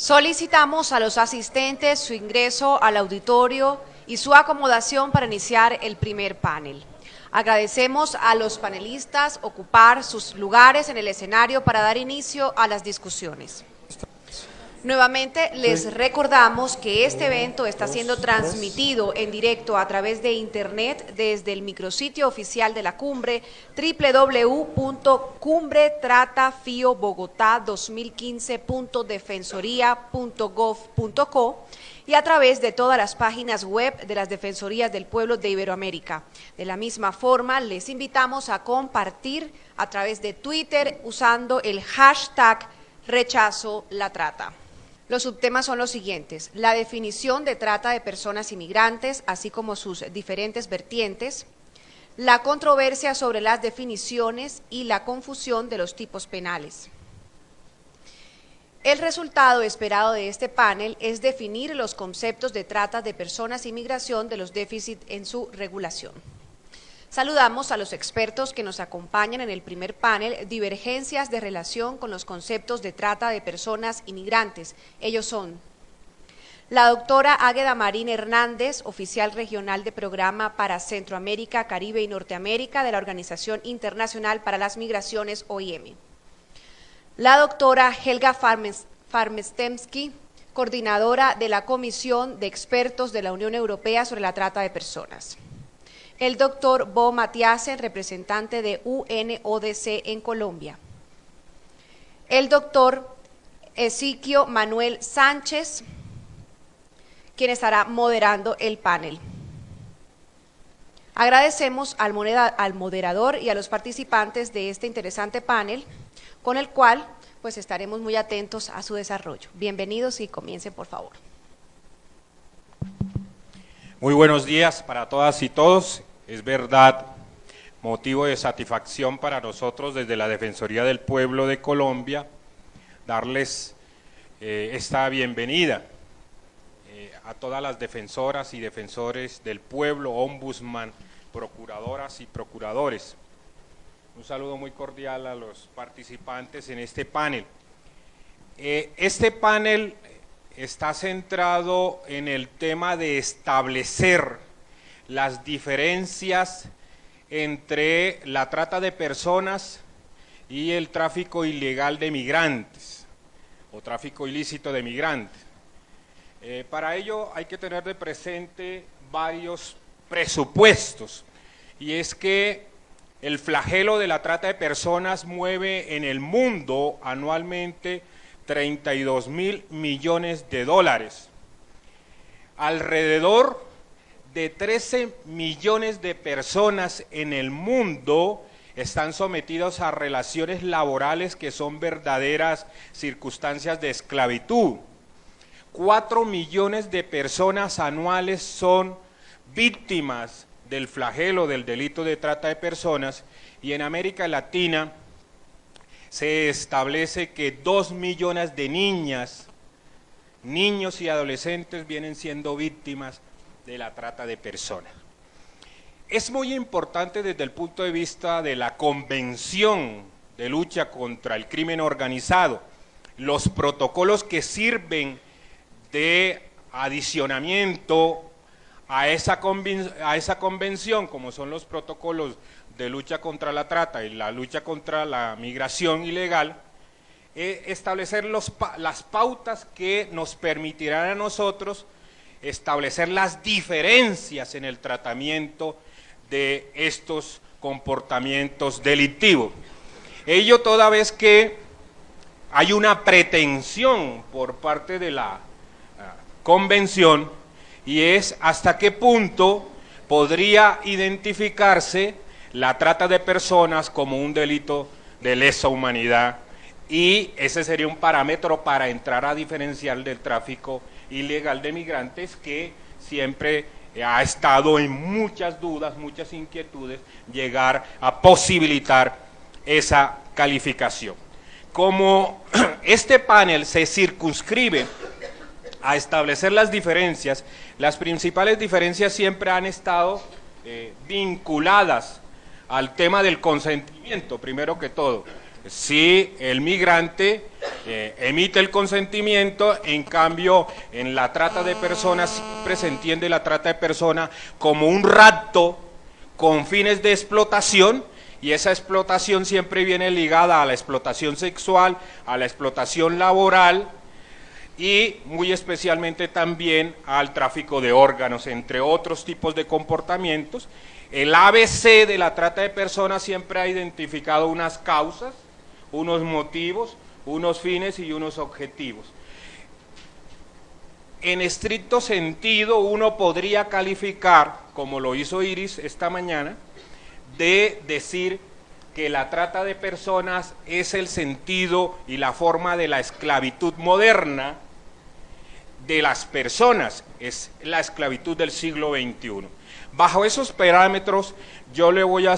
Solicitamos a los asistentes su ingreso al auditorio y su acomodación para iniciar el primer panel. Agradecemos a los panelistas ocupar sus lugares en el escenario para dar inicio a las discusiones. Nuevamente les recordamos que este evento está siendo transmitido en directo a través de internet desde el micrositio oficial de la cumbre www.cumbretratafio-bogotá2015.defensoría.gov.co y a través de todas las páginas web de las Defensorías del Pueblo de Iberoamérica. De la misma forma, les invitamos a compartir a través de Twitter usando el hashtag Rechazo la Trata. Los subtemas son los siguientes: la definición de trata de personas inmigrantes, así como sus diferentes vertientes, la controversia sobre las definiciones y la confusión de los tipos penales. El resultado esperado de este panel es definir los conceptos de trata de personas y migración de los déficits en su regulación. Saludamos a los expertos que nos acompañan en el primer panel, divergencias de relación con los conceptos de trata de personas inmigrantes. Ellos son la doctora Águeda Marín Hernández, oficial regional de programa para Centroamérica, Caribe y Norteamérica de la Organización Internacional para las Migraciones, OIM. La doctora Helga Farmestensky, coordinadora de la Comisión de Expertos de la Unión Europea sobre la Trata de Personas. El doctor Bo Matiasen, representante de UNODC en Colombia. El doctor Ezequiel Manuel Sánchez, quien estará moderando el panel. Agradecemos al moderador y a los participantes de este interesante panel, con el cual pues estaremos muy atentos a su desarrollo. Bienvenidos y comiencen, por favor. Muy buenos días para todas y todos. Es verdad, motivo de satisfacción para nosotros desde la Defensoría del Pueblo de Colombia darles esta bienvenida a todas las defensoras y defensores del pueblo, ombudsman, procuradoras y procuradores. Un saludo muy cordial a los participantes en este panel. Este panel está centrado en el tema de establecer las diferencias entre la trata de personas y el tráfico ilegal de migrantes o tráfico ilícito de migrantes. Para ello hay que tener de presente varios presupuestos, y es que el flagelo de la trata de personas mueve en el mundo anualmente 32.000 millones de dólares. Alrededor de 13 millones de personas en el mundo están sometidos a relaciones laborales que son verdaderas circunstancias de esclavitud. 4 millones de personas anuales son víctimas del flagelo del delito de trata de personas, y en América Latina se establece que 2 millones de niñas, niños y adolescentes vienen siendo víctimas de la trata de personas. Es muy importante desde el punto de vista de la Convención de Lucha contra el Crimen Organizado, los protocolos que sirven de adicionamiento a esa convención, como son los protocolos de lucha contra la trata y la lucha contra la migración ilegal, establecer las pautas que nos permitirán a nosotros establecer las diferencias en el tratamiento de estos comportamientos delictivos. Ello toda vez que hay una pretensión por parte de la convención, y es hasta qué punto podría identificarse la trata de personas como un delito de lesa humanidad, y ese sería un parámetro para entrar a diferenciar del tráfico ilegal de migrantes, que siempre ha estado en muchas dudas, muchas inquietudes, llegar a posibilitar esa calificación. Como este panel se circunscribe a establecer las diferencias, las principales diferencias siempre han estado vinculadas al tema del consentimiento, primero que todo. si el migrante emite el consentimiento. En cambio, en la trata de personas siempre se entiende la trata de personas como un rapto con fines de explotación, y esa explotación siempre viene ligada a la explotación sexual, a la explotación laboral y muy especialmente también al tráfico de órganos, entre otros tipos de comportamientos. El ABC de la trata de personas siempre ha identificado unas causas, unos motivos, unos fines y unos objetivos. En estricto sentido, uno podría calificar, como lo hizo Iris esta mañana, de decir que la trata de personas es el sentido y la forma de la esclavitud moderna de las personas, es la esclavitud del siglo XXI. Bajo esos parámetros, yo le voy a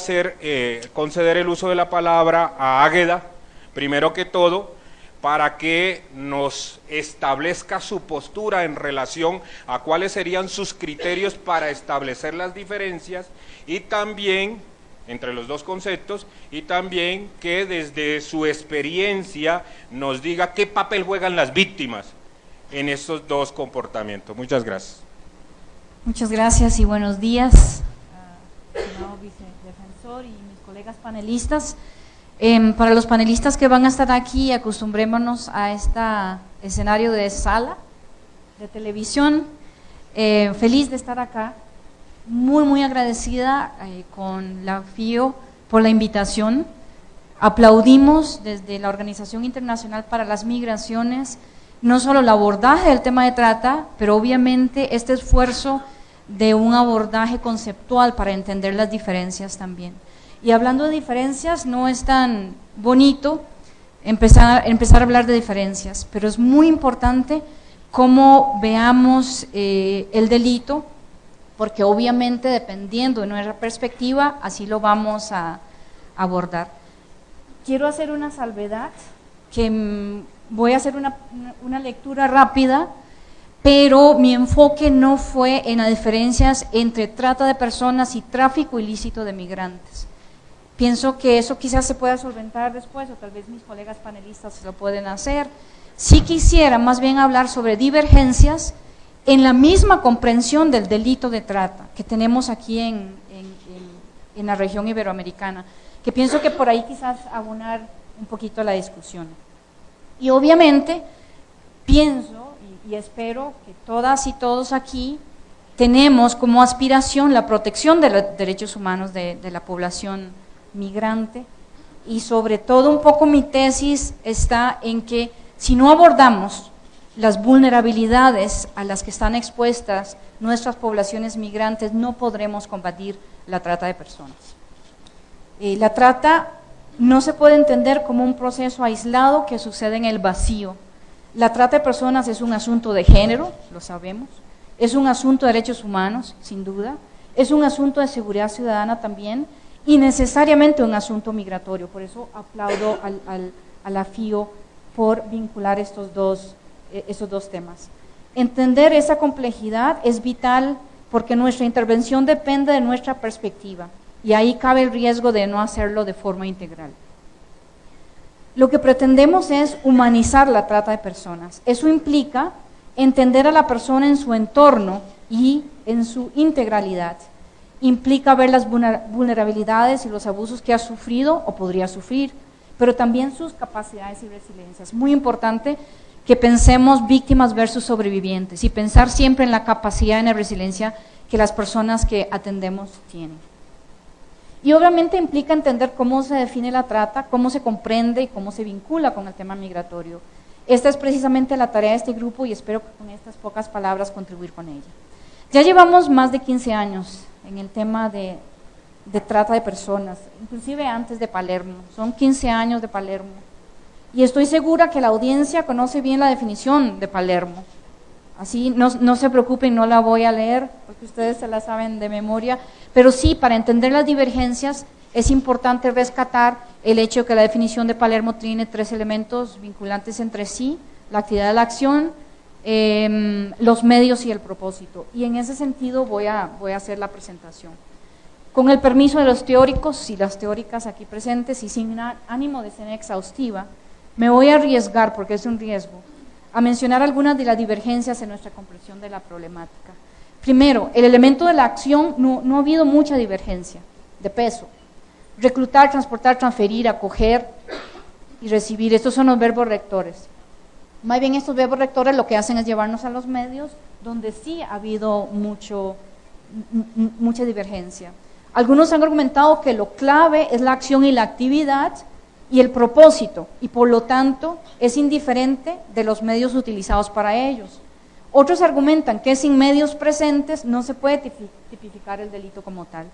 conceder el uso de la palabra a Águeda, primero que todo, para que nos establezca su postura en relación a cuáles serían sus criterios para establecer las diferencias, y también, entre los dos conceptos, y también que desde su experiencia nos diga qué papel juegan las víctimas en estos dos comportamientos. Muchas gracias. Muchas gracias y buenos días, señor vicedefensor y mis colegas panelistas. Para los panelistas que van a estar aquí, acostumbrémonos a este escenario de sala de televisión. Feliz de estar acá, muy agradecida con la FIO por la invitación. Aplaudimos desde la Organización Internacional para las Migraciones no solo el abordaje del tema de trata, pero obviamente este esfuerzo de un abordaje conceptual para entender las diferencias también. Y hablando de diferencias, no es tan bonito empezar a hablar de diferencias, pero es muy importante cómo veamos el delito, porque obviamente dependiendo de nuestra perspectiva, así lo vamos a abordar. Quiero hacer una salvedad, que voy a hacer una lectura rápida, pero mi enfoque no fue en las diferencias entre trata de personas y tráfico ilícito de migrantes. Pienso que eso quizás se pueda solventar después, o tal vez mis colegas panelistas lo pueden hacer. Sí quisiera más bien hablar sobre divergencias en la misma comprensión del delito de trata que tenemos aquí en la región iberoamericana, que pienso que por ahí quizás abonar un poquito la discusión. Y obviamente pienso y espero que todas y todos aquí tenemos como aspiración la protección de los derechos humanos de la población migrante, y sobre todo un poco mi tesis está en que si no abordamos las vulnerabilidades a las que están expuestas nuestras poblaciones migrantes, no podremos combatir la trata de personas. La trata no se puede entender como un proceso aislado que sucede en el vacío. La trata de personas es un asunto de género, lo sabemos, es un asunto de derechos humanos, sin duda, es un asunto de seguridad ciudadana también, y necesariamente un asunto migratorio. Por eso aplaudo a la FIO por vincular estos dos temas. Entender esa complejidad es vital porque nuestra intervención depende de nuestra perspectiva, y ahí cabe el riesgo de no hacerlo de forma integral. Lo que pretendemos es humanizar la trata de personas. Eso implica entender a la persona en su entorno y en su integralidad. Implica ver las vulnerabilidades y los abusos que ha sufrido o podría sufrir, pero también sus capacidades y resiliencias. Es muy importante que pensemos víctimas versus sobrevivientes y pensar siempre en la capacidad y en la resiliencia que las personas que atendemos tienen. Y obviamente implica entender cómo se define la trata, cómo se comprende y cómo se vincula con el tema migratorio. Esta es precisamente la tarea de este grupo y espero que con estas pocas palabras contribuir con ella. Ya llevamos más de 15 años en el tema de trata de personas, inclusive antes de Palermo, son 15 años de Palermo. Y estoy segura que la audiencia conoce bien la definición de Palermo. Así no se preocupen, no la voy a leer porque ustedes se la saben de memoria, pero sí, para entender las divergencias es importante rescatar el hecho de que la definición de Palermo tiene 3 elementos vinculantes entre sí: la actividad de la acción, los medios y el propósito. Y en ese sentido voy a hacer la presentación. Con el permiso de los teóricos y las teóricas aquí presentes y sin ánimo de ser exhaustiva, me voy a arriesgar, porque es un riesgo, a mencionar algunas de las divergencias en nuestra comprensión de la problemática. Primero, el elemento de la acción, no ha habido mucha divergencia de peso. Reclutar, transportar, transferir, acoger y recibir, estos son los verbos rectores. Más bien estos verbos rectores lo que hacen es llevarnos a los medios donde sí ha habido mucha divergencia. Algunos han argumentado que lo clave es la acción y la actividad y el propósito, y por lo tanto es indiferente de los medios utilizados para ellos. Otros argumentan que sin medios presentes no se puede tipificar el delito como tal.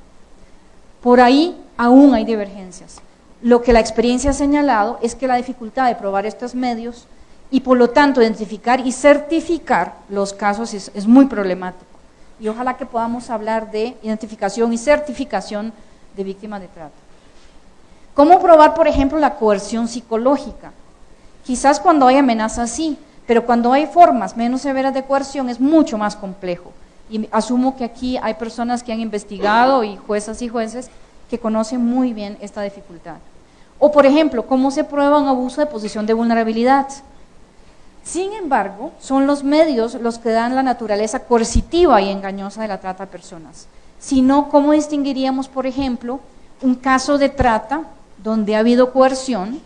Por ahí aún hay divergencias. Lo que la experiencia ha señalado es que la dificultad de probar estos medios y por lo tanto identificar y certificar los casos es muy problemático. Y ojalá que podamos hablar de identificación y certificación de víctimas de trata. ¿Cómo probar, por ejemplo, la coerción psicológica? Quizás cuando hay amenazas sí, pero cuando hay formas menos severas de coerción es mucho más complejo. Y asumo que aquí hay personas que han investigado y juezas y jueces que conocen muy bien esta dificultad. O, por ejemplo, ¿cómo se prueba un abuso de posición de vulnerabilidad? Sin embargo, son los medios los que dan la naturaleza coercitiva y engañosa de la trata de personas. Si no, ¿cómo distinguiríamos, por ejemplo, un caso de trata donde ha habido coerción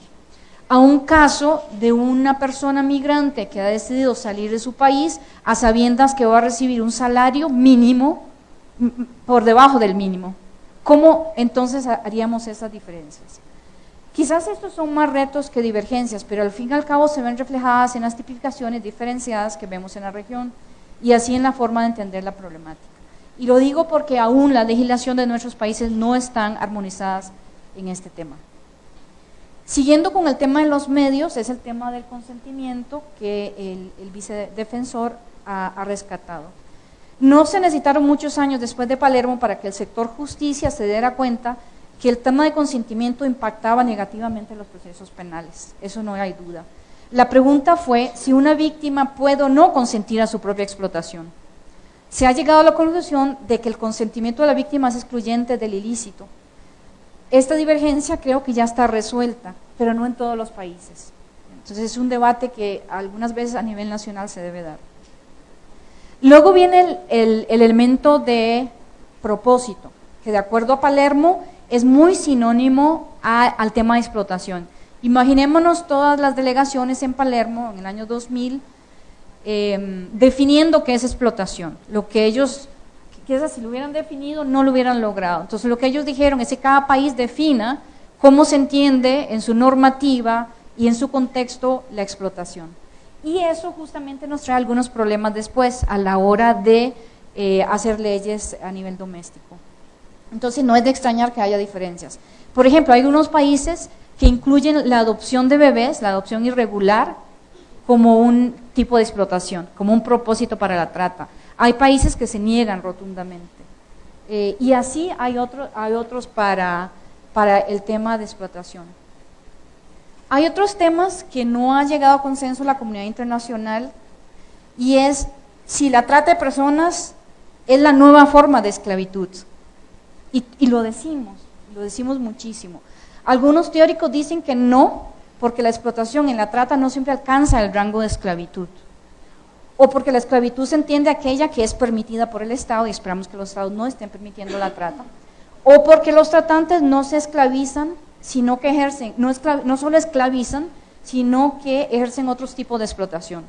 a un caso de una persona migrante que ha decidido salir de su país a sabiendas que va a recibir un salario mínimo por debajo del mínimo? ¿Cómo entonces haríamos esas diferencias? Quizás estos son más retos que divergencias, pero al fin y al cabo se ven reflejadas en las tipificaciones diferenciadas que vemos en la región y así en la forma de entender la problemática. Y lo digo porque aún la legislación de nuestros países no están armonizadas en este tema. Siguiendo con el tema de los medios, es el tema del consentimiento que el vicedefensor ha rescatado. No se necesitaron muchos años después de Palermo para que el sector justicia se diera cuenta que el tema de consentimiento impactaba negativamente los procesos penales, eso no hay duda. La pregunta fue si una víctima puede o no consentir a su propia explotación. Se ha llegado a la conclusión de que el consentimiento de la víctima es excluyente del ilícito. Esta divergencia creo que ya está resuelta, pero no en todos los países. Entonces es un debate que algunas veces a nivel nacional se debe dar. Luego viene el elemento de propósito, que de acuerdo a Palermo es muy sinónimo al tema de explotación. Imaginémonos todas las delegaciones en Palermo en el año 2000 definiendo qué es explotación. Lo que ellos, quizás si lo hubieran definido no lo hubieran logrado. Entonces lo que ellos dijeron es que cada país defina cómo se entiende en su normativa y en su contexto la explotación. Y eso justamente nos trae algunos problemas después a la hora de hacer leyes a nivel doméstico. Entonces no es de extrañar que haya diferencias. Por ejemplo, hay algunos países que incluyen la adopción de bebés, la adopción irregular, como un tipo de explotación, como un propósito para la trata. Hay países que se niegan rotundamente. Y así hay otros para el tema de explotación. Hay otros temas que no ha llegado a consenso la comunidad internacional y es si la trata de personas es la nueva forma de esclavitud. Y lo decimos muchísimo. Algunos teóricos dicen que no, porque la explotación en la trata no siempre alcanza el rango de esclavitud. O porque la esclavitud se entiende aquella que es permitida por el Estado, y esperamos que los Estados no estén permitiendo la trata. O porque los tratantes no se esclavizan, sino que ejercen, no solo esclavizan, sino que ejercen otros tipos de explotación.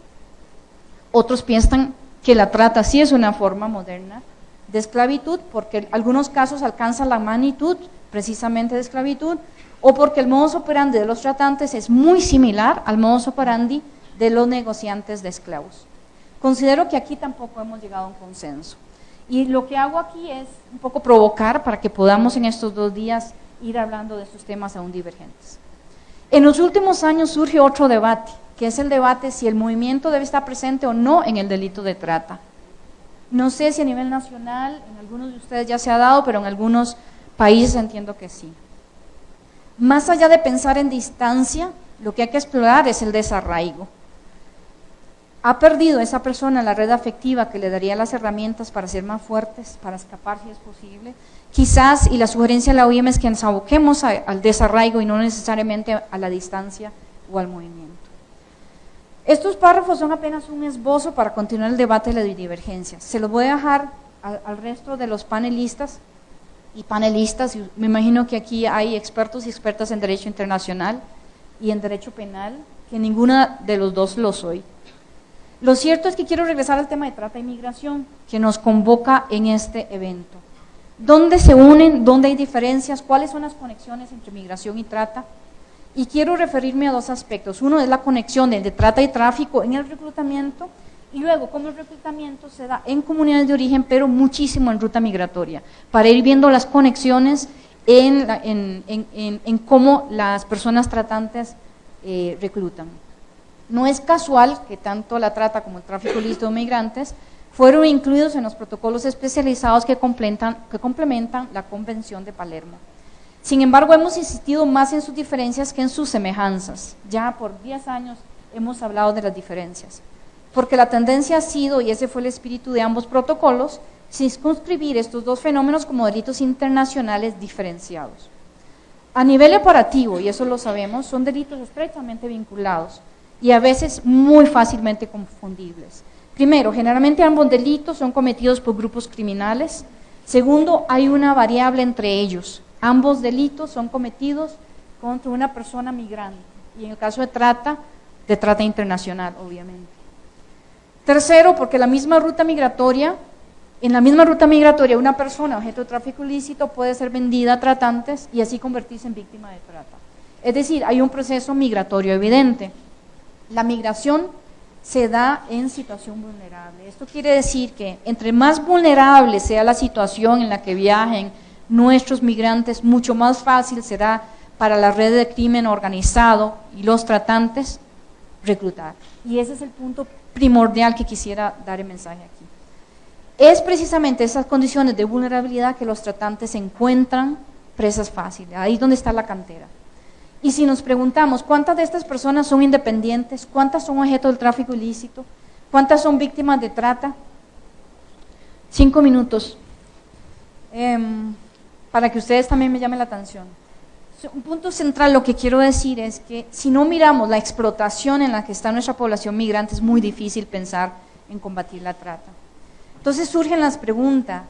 Otros piensan que la trata sí es una forma moderna de esclavitud, porque en algunos casos alcanza la magnitud precisamente de esclavitud, o porque el modus operandi de los tratantes es muy similar al modus operandi de los negociantes de esclavos. Considero que aquí tampoco hemos llegado a un consenso. Y lo que hago aquí es un poco provocar para que podamos en estos 2 días ir hablando de estos temas aún divergentes. En los últimos años surge otro debate, que es el debate si el movimiento debe estar presente o no en el delito de trata. No sé si a nivel nacional, en algunos de ustedes ya se ha dado, pero en algunos países entiendo que sí. Más allá de pensar en distancia, lo que hay que explorar es el desarraigo. ¿Ha perdido esa persona la red afectiva que le daría las herramientas para ser más fuertes, para escapar si es posible? quizás, y la sugerencia de la OIM es que nos aboquemos al desarraigo y no necesariamente a la distancia o al movimiento. Estos párrafos son apenas un esbozo para continuar el debate de la divergencia. Se los voy a dejar al resto de los panelistas y panelistas, y me imagino que aquí hay expertos y expertas en Derecho Internacional y en Derecho Penal, que ninguna de los dos lo soy. Lo cierto es que quiero regresar al tema de trata y migración, que nos convoca en este evento. ¿Dónde se unen? ¿Dónde hay diferencias? ¿Cuáles son las conexiones entre migración y trata? Y quiero referirme a dos aspectos. Uno es la conexión de trata y tráfico en el reclutamiento, y luego cómo el reclutamiento se da en comunidades de origen, pero muchísimo en ruta migratoria, para ir viendo las conexiones en cómo las personas tratantes reclutan. No es casual que tanto la trata como el tráfico ilícito de migrantes fueron incluidos en los protocolos especializados que complementan la Convención de Palermo. Sin embargo, hemos insistido más en sus diferencias que en sus semejanzas. Ya por 10 años hemos hablado de las diferencias, porque la tendencia ha sido, y ese fue el espíritu de ambos protocolos, circunscribir estos dos fenómenos como delitos internacionales diferenciados. A nivel operativo, y eso lo sabemos, son delitos estrechamente vinculados y a veces muy fácilmente confundibles. Primero, generalmente ambos delitos son cometidos por grupos criminales. Segundo, hay una variable entre ellos. Ambos delitos son cometidos contra una persona migrante, y en el caso de trata internacional, obviamente. Tercero, porque en la misma ruta migratoria una persona objeto de tráfico ilícito puede ser vendida a tratantes y así convertirse en víctima de trata. Es decir, hay un proceso migratorio evidente. La migración se da en situación vulnerable. Esto quiere decir que entre más vulnerable sea la situación en la que viajen nuestros migrantes, mucho más fácil será para la red de crimen organizado y los tratantes reclutar. Y ese es el punto primordial que quisiera dar el mensaje aquí. Es precisamente esas condiciones de vulnerabilidad que los tratantes encuentran presas fáciles, ahí es donde está la cantera. Y si nos preguntamos, ¿cuántas de estas personas son independientes? ¿Cuántas son objeto del tráfico ilícito? ¿Cuántas son víctimas de trata? 5 minutos. Para que ustedes también me llamen la atención. Un punto central, lo que quiero decir es que si no miramos la explotación en la que está nuestra población migrante, es muy difícil pensar en combatir la trata. Entonces surgen las preguntas,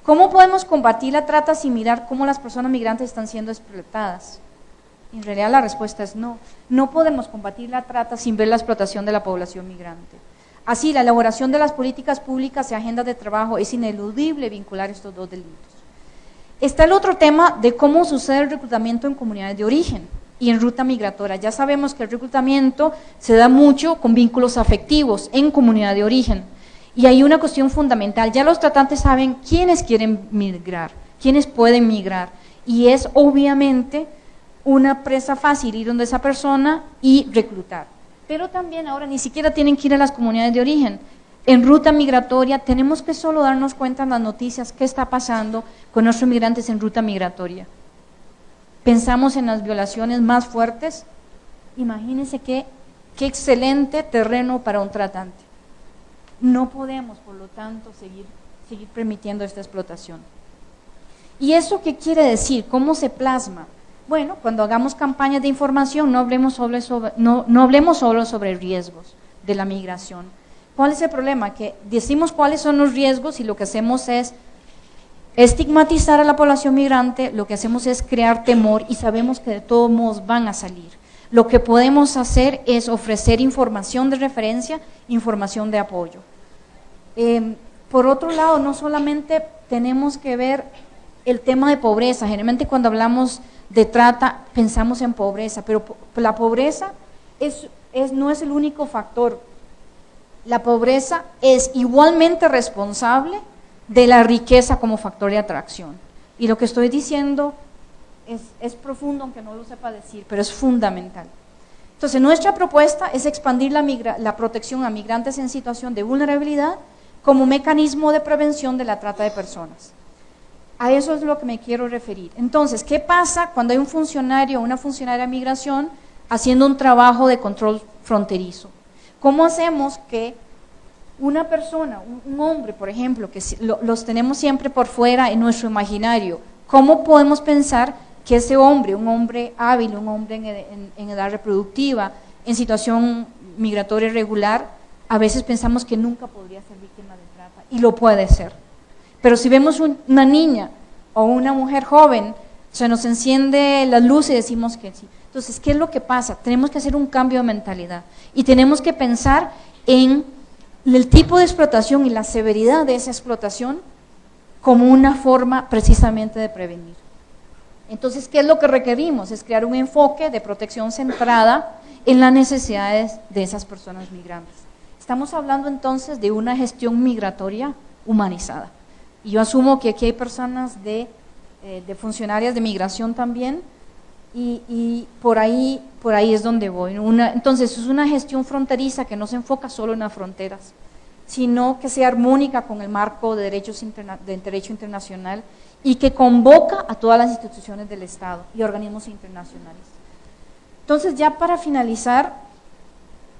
¿cómo podemos combatir la trata sin mirar cómo las personas migrantes están siendo explotadas? En realidad la respuesta es no. No podemos combatir la trata sin ver la explotación de la población migrante. Así, la elaboración de las políticas públicas y agendas de trabajo es ineludible vincular estos dos delitos. Está el otro tema de cómo sucede el reclutamiento en comunidades de origen y en ruta migratoria. Ya sabemos que el reclutamiento se da mucho con vínculos afectivos en comunidad de origen. Y hay una cuestión fundamental, ya los tratantes saben quiénes quieren migrar, quiénes pueden migrar, y es obviamente una presa fácil ir donde esa persona y reclutar. Pero también ahora ni siquiera tienen que ir a las comunidades de origen. En ruta migratoria tenemos que solo darnos cuenta en las noticias qué está pasando con nuestros migrantes en ruta migratoria. Pensamos en las violaciones más fuertes, imagínense qué excelente terreno para un tratante. No podemos, por lo tanto, seguir permitiendo esta explotación. ¿Y eso qué quiere decir? ¿Cómo se plasma? Bueno, cuando hagamos campañas de información no hablemos solo sobre riesgos de la migración. ¿Cuál es el problema? Que decimos cuáles son los riesgos y lo que hacemos es estigmatizar a la población migrante, lo que hacemos es crear temor y sabemos que de todos modos van a salir. Lo que podemos hacer es ofrecer información de referencia, información de apoyo. Por otro lado, no solamente tenemos que ver el tema de pobreza, generalmente cuando hablamos de trata pensamos en pobreza, pero la pobreza no es el único factor. La pobreza es igualmente responsable de la riqueza como factor de atracción. Y lo que estoy diciendo es profundo, aunque no lo sepa decir, pero es fundamental. Entonces, nuestra propuesta es expandir la protección a migrantes en situación de vulnerabilidad como mecanismo de prevención de la trata de personas. A eso es lo que me quiero referir. Entonces, ¿qué pasa cuando hay un funcionario o una funcionaria de migración haciendo un trabajo de control fronterizo? ¿Cómo hacemos que Una persona, un hombre, por ejemplo, que los tenemos siempre por fuera en nuestro imaginario, ¿cómo podemos pensar que ese hombre, un hombre hábil, un hombre en edad reproductiva, en situación migratoria irregular, a veces pensamos que nunca podría ser víctima de trata, y lo puede ser? Pero si vemos una niña o una mujer joven, se nos enciende la luz y decimos que sí. Entonces, ¿qué es lo que pasa? Tenemos que hacer un cambio de mentalidad y tenemos que pensar en el tipo de explotación y la severidad de esa explotación como una forma precisamente de prevenir. Entonces, ¿qué es lo que requerimos? Es crear un enfoque de protección centrada en las necesidades de esas personas migrantes. Estamos hablando entonces de una gestión migratoria humanizada. Y yo asumo que aquí hay personas de funcionarias de migración también, y por ahí es donde voy. Entonces es una gestión fronteriza que no se enfoca solo en las fronteras, sino que sea armónica con el marco de derecho internacional y que convoca a todas las instituciones del Estado y organismos internacionales. Entonces, ya para finalizar,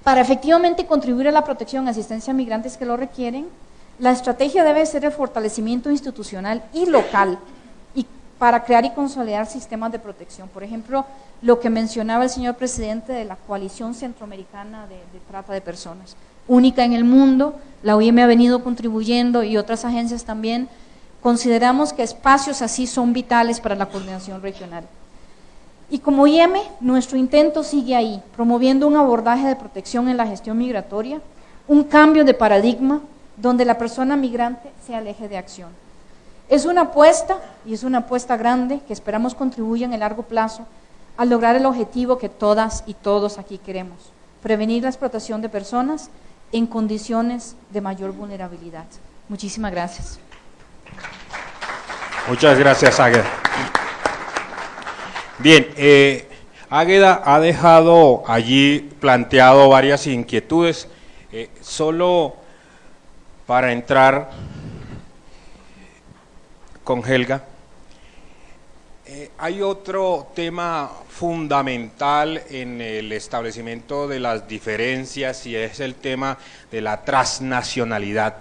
para efectivamente contribuir a la protección y asistencia a migrantes que lo requieren, la estrategia debe ser el fortalecimiento institucional y local, y para crear y consolidar sistemas de protección. Por ejemplo, lo que mencionaba el señor presidente de la Coalición Centroamericana de Trata de Personas, única en el mundo. La OIM ha venido contribuyendo y otras agencias también. Consideramos que espacios así son vitales para la coordinación regional. Y como OIM, nuestro intento sigue ahí, promoviendo un abordaje de protección en la gestión migratoria, un cambio de paradigma donde la persona migrante sea el eje de acción. Es una apuesta, y es una apuesta grande, que esperamos contribuya en el largo plazo a lograr el objetivo que todas y todos aquí queremos: prevenir la explotación de personas en condiciones de mayor vulnerabilidad. Muchísimas gracias. Muchas gracias, Águeda. Bien, Águeda ha dejado allí planteado varias inquietudes. Solo para entrar con Helga, hay otro tema fundamental en el establecimiento de las diferencias, y es el tema de la transnacionalidad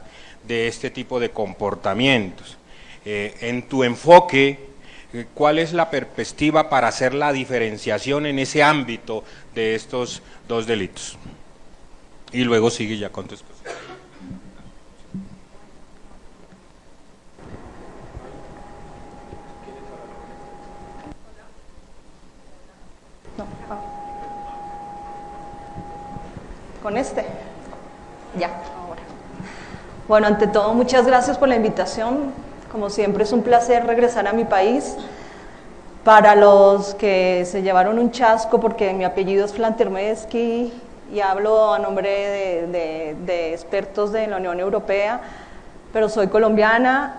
de este tipo de comportamientos. En tu enfoque, ¿cuál es la perspectiva para hacer la diferenciación en ese ámbito de estos dos delitos? Y luego sigue ya con tu exposición. ¿Con este? Ya, ahora. Bueno, ante todo, muchas gracias por la invitación. Como siempre, es un placer regresar a mi país. Para los que se llevaron un chasco, porque mi apellido es Flantermeski y hablo a nombre de expertos de la Unión Europea, pero soy colombiana,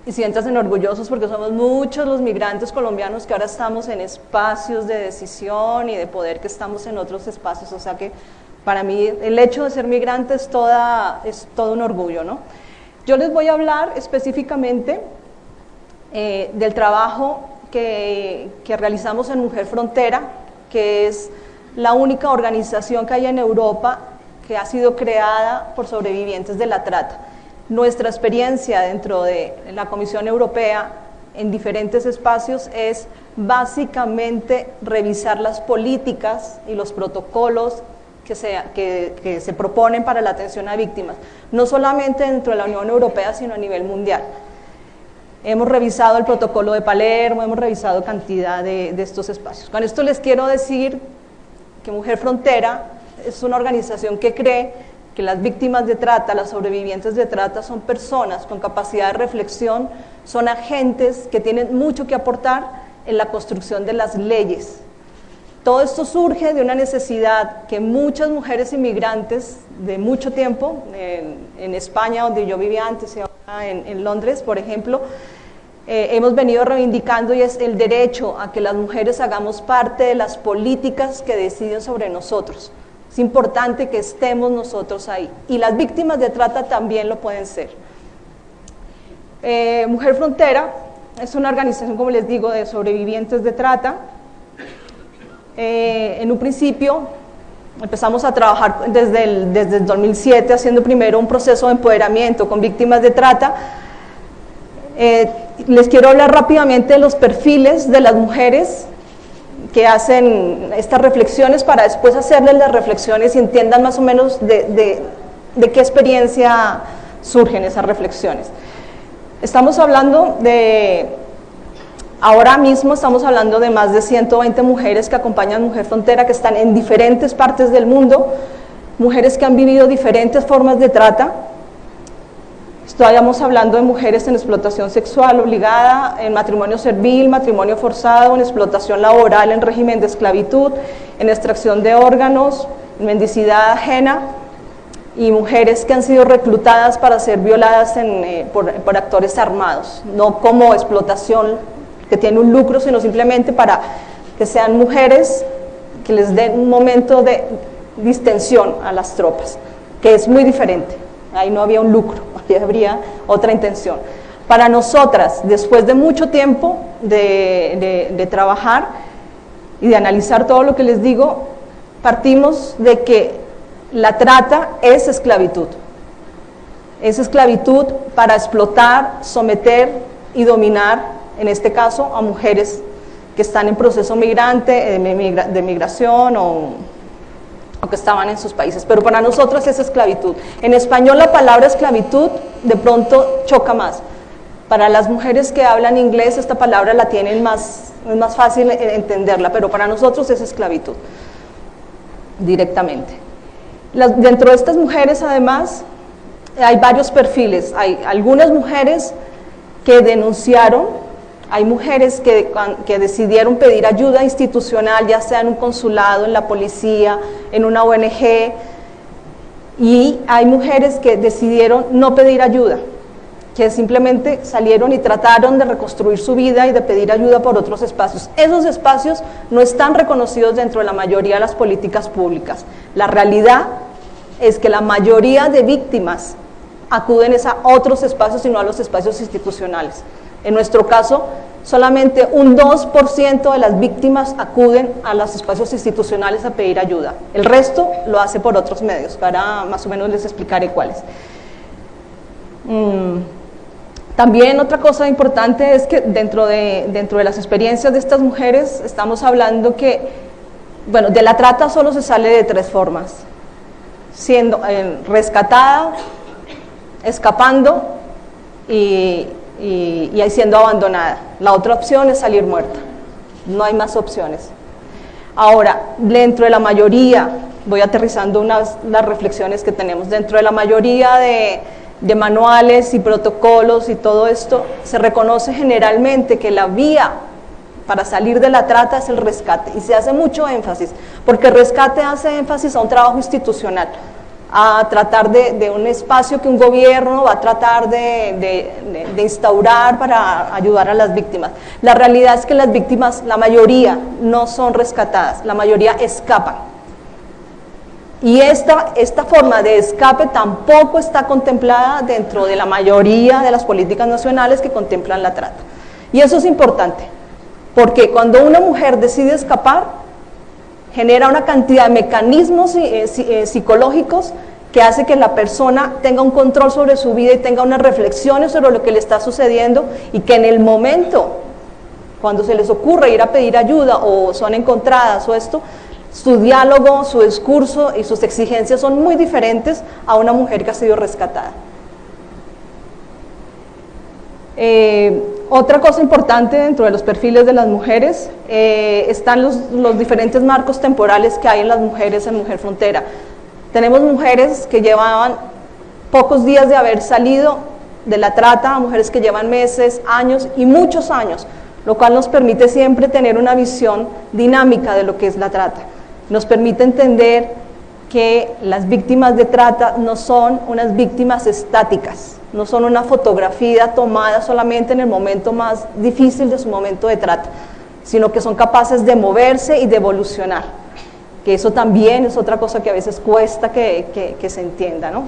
y siéntanse orgullosos porque somos muchos los migrantes colombianos que ahora estamos en espacios de decisión y de poder, que estamos en otros espacios. O sea que para mí el hecho de ser migrante es todo un orgullo, ¿no? Yo les voy a hablar específicamente del trabajo que realizamos en Mujer Frontera, que es la única organización que hay en Europa que ha sido creada por sobrevivientes de la trata. Nuestra experiencia dentro de la Comisión Europea en diferentes espacios es básicamente revisar las políticas y los protocolos que se proponen para la atención a víctimas, no solamente dentro de la Unión Europea, sino a nivel mundial. Hemos revisado el protocolo de Palermo, hemos revisado cantidad de estos espacios. Con esto les quiero decir que Mujer Frontera es una organización que cree que las víctimas de trata, las sobrevivientes de trata, son personas con capacidad de reflexión, son agentes que tienen mucho que aportar en la construcción de las leyes. Todo esto surge de una necesidad que muchas mujeres inmigrantes de mucho tiempo, en España, donde yo vivía antes, y ahora en Londres, por ejemplo, hemos venido reivindicando, y es el derecho a que las mujeres hagamos parte de las políticas que deciden sobre nosotros. Es importante que estemos nosotros ahí, y las víctimas de trata también lo pueden ser. Mujer Frontera es una organización, como les digo, de sobrevivientes de trata. En un principio Empezamos a trabajar desde el 2007, haciendo primero un proceso de empoderamiento con víctimas de trata. Les quiero hablar rápidamente de los perfiles de las mujeres que hacen estas reflexiones para después hacerles las reflexiones y entiendan más o menos de qué experiencia surgen esas reflexiones. Estamos hablando ahora mismo estamos hablando de más de 120 mujeres que acompañan Mujer Frontera, que están en diferentes partes del mundo, mujeres que han vivido diferentes formas de trata. Estábamos hablando de mujeres en explotación sexual obligada, en matrimonio servil, matrimonio forzado, en explotación laboral, en régimen de esclavitud, en extracción de órganos, en mendicidad ajena, y mujeres que han sido reclutadas para ser violadas por actores armados, no como explotación que tiene un lucro, sino simplemente para que sean mujeres que les den un momento de distensión a las tropas, que es muy diferente. Ahí no había un lucro, ahí habría otra intención. Para nosotras, después de mucho tiempo de trabajar y de analizar todo lo que les digo, partimos de que la trata es esclavitud. Es esclavitud para explotar, someter y dominar, en este caso, a mujeres que están en proceso migrante, de migración o que estaban en sus países, pero para nosotros es esclavitud. En español la palabra esclavitud de pronto choca más. Para las mujeres que hablan inglés esta palabra la tienen es más fácil entenderla, pero para nosotros es esclavitud, directamente. Dentro de estas mujeres además hay varios perfiles. Hay algunas mujeres que denunciaron, hay mujeres que decidieron pedir ayuda institucional, ya sea en un consulado, en la policía, en una ONG, y hay mujeres que decidieron no pedir ayuda, que simplemente salieron y trataron de reconstruir su vida y de pedir ayuda por otros espacios. Esos espacios no están reconocidos dentro de la mayoría de las políticas públicas. La realidad es que la mayoría de víctimas acuden a otros espacios y no a los espacios institucionales. En nuestro caso, solamente un 2% de las víctimas acuden a los espacios institucionales a pedir ayuda. El resto lo hace por otros medios, ahora más o menos les explicaré cuáles. También otra cosa importante es que dentro de las experiencias de estas mujeres estamos hablando que, bueno, de la trata solo se sale de 3 formas: siendo rescatada, escapando y siendo abandonada. La otra opción es salir muerta, no hay más opciones. Ahora, dentro de la mayoría, voy aterrizando las reflexiones que tenemos, dentro de la mayoría de manuales y protocolos y todo esto, se reconoce generalmente que la vía para salir de la trata es el rescate, y se hace mucho énfasis, porque el rescate hace énfasis a un trabajo institucional, a tratar de un espacio que un gobierno va a tratar de instaurar para ayudar a las víctimas. La realidad es que las víctimas, la mayoría, no son rescatadas, la mayoría escapan. Y esta forma de escape tampoco está contemplada dentro de la mayoría de las políticas nacionales que contemplan la trata. Y eso es importante, porque cuando una mujer decide escapar, genera una cantidad de mecanismos psicológicos que hace que la persona tenga un control sobre su vida y tenga unas reflexiones sobre lo que le está sucediendo, y que en el momento, cuando se les ocurre ir a pedir ayuda o son encontradas o esto, su diálogo, su discurso y sus exigencias son muy diferentes a una mujer que ha sido rescatada. Otra cosa importante dentro de los perfiles de las mujeres están los diferentes marcos temporales que hay en las mujeres en Mujer Frontera. Tenemos mujeres que llevaban pocos días de haber salido de la trata, mujeres que llevan meses, años y muchos años, lo cual nos permite siempre tener una visión dinámica de lo que es la trata. Nos permite entender que las víctimas de trata no son unas víctimas estáticas, no son una fotografía tomada solamente en el momento más difícil de su momento de trata, sino que son capaces de moverse y de evolucionar, que eso también es otra cosa que a veces cuesta que se entienda, ¿no?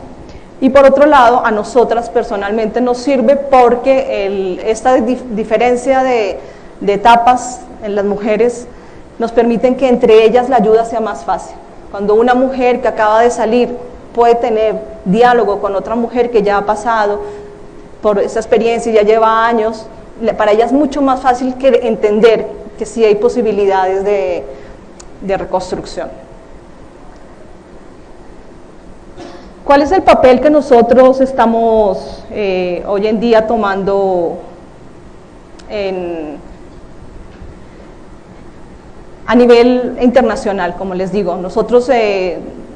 Y por otro lado, a nosotras personalmente nos sirve porque esta diferencia de etapas en las mujeres nos permiten que entre ellas la ayuda sea más fácil. Cuando una mujer que acaba de salir puede tener diálogo con otra mujer que ya ha pasado por esa experiencia y ya lleva años, para ella es mucho más fácil que entender que sí hay posibilidades de reconstrucción. ¿Cuál es el papel que nosotros estamos hoy en día tomando a nivel internacional? Como les digo, nosotros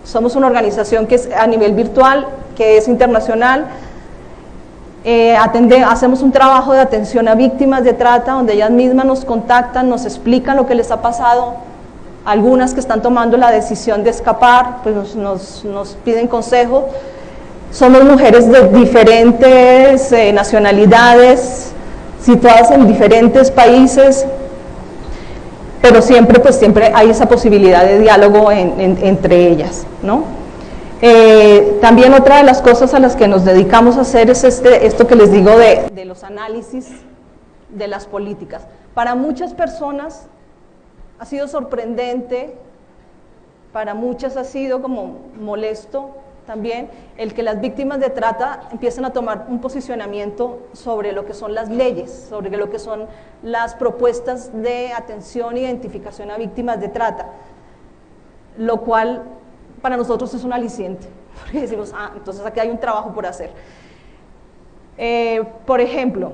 somos una organización que es a nivel virtual, que es internacional. Hacemos un trabajo de atención a víctimas de trata, donde ellas mismas nos contactan, nos explican lo que les ha pasado. Algunas que están tomando la decisión de escapar, pues nos piden consejo. Somos mujeres de diferentes nacionalidades, situadas en diferentes países, pero siempre hay esa posibilidad de diálogo entre ellas, ¿no? También otra de las cosas a las que nos dedicamos a hacer es esto que les digo de los análisis de las políticas. Para muchas personas ha sido sorprendente, para muchas ha sido como molesto también el que las víctimas de trata empiecen a tomar un posicionamiento sobre lo que son las leyes, sobre lo que son las propuestas de atención e identificación a víctimas de trata, lo cual para nosotros es un aliciente, porque decimos, entonces aquí hay un trabajo por hacer. Por ejemplo,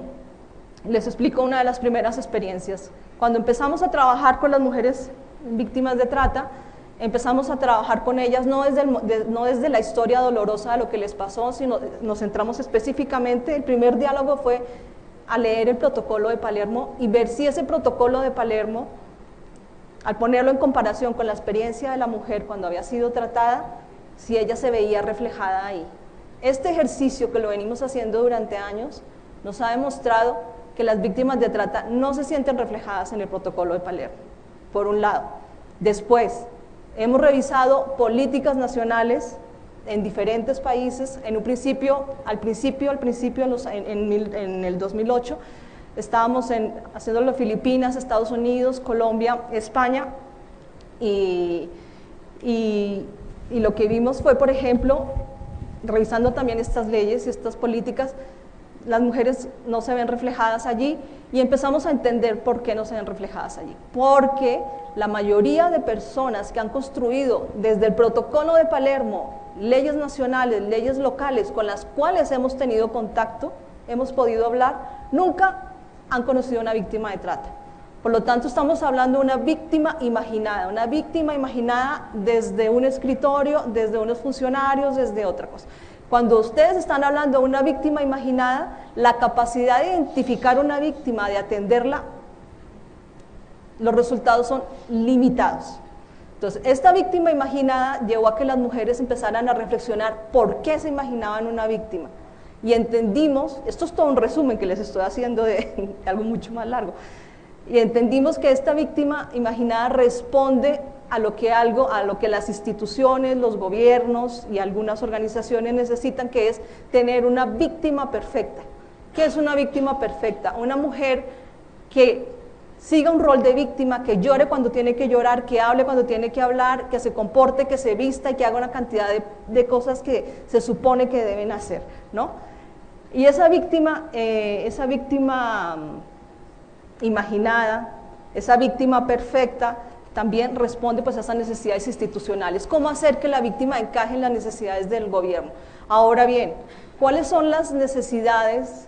les explico una de las primeras experiencias. Cuando empezamos a trabajar con las mujeres víctimas de trata, empezamos a trabajar con ellas no desde la historia dolorosa de lo que les pasó, sino nos centramos específicamente, el primer diálogo fue a leer el protocolo de Palermo y ver si ese protocolo de Palermo, al ponerlo en comparación con la experiencia de la mujer cuando había sido tratada, si ella se veía reflejada ahí. Este ejercicio que lo venimos haciendo durante años nos ha demostrado que las víctimas de trata no se sienten reflejadas en el protocolo de Palermo, por un lado. Después, hemos revisado políticas nacionales en diferentes países. En un principio, en el 2008, estábamos haciéndolo en Filipinas, Estados Unidos, Colombia, España, y lo que vimos fue, por ejemplo, revisando también estas leyes y estas políticas, las mujeres no se ven reflejadas allí y empezamos a entender por qué no se ven reflejadas allí. Porque la mayoría de personas que han construido desde el protocolo de Palermo leyes nacionales, leyes locales con las cuales hemos tenido contacto, hemos podido hablar, nunca han conocido a una víctima de trata. Por lo tanto, estamos hablando de una víctima imaginada desde un escritorio, desde unos funcionarios, desde otra cosa. Cuando ustedes están hablando de una víctima imaginada, la capacidad de identificar una víctima, de atenderla, los resultados son limitados. Entonces, esta víctima imaginada llevó a que las mujeres empezaran a reflexionar por qué se imaginaban una víctima. Y entendimos, esto es todo un resumen que les estoy haciendo de algo mucho más largo, y entendimos que esta víctima imaginada responde a lo que las instituciones, los gobiernos y algunas organizaciones necesitan, que es tener una víctima perfecta. ¿Qué es una víctima perfecta? Una mujer que siga un rol de víctima, que llore cuando tiene que llorar, que hable cuando tiene que hablar, que se comporte, que se vista y que haga una cantidad de cosas que se supone que deben hacer, ¿no? Y esa víctima imaginada, esa víctima perfecta, también responde pues a esas necesidades institucionales. ¿Cómo hacer que la víctima encaje en las necesidades del gobierno? Ahora bien, ¿cuáles son las necesidades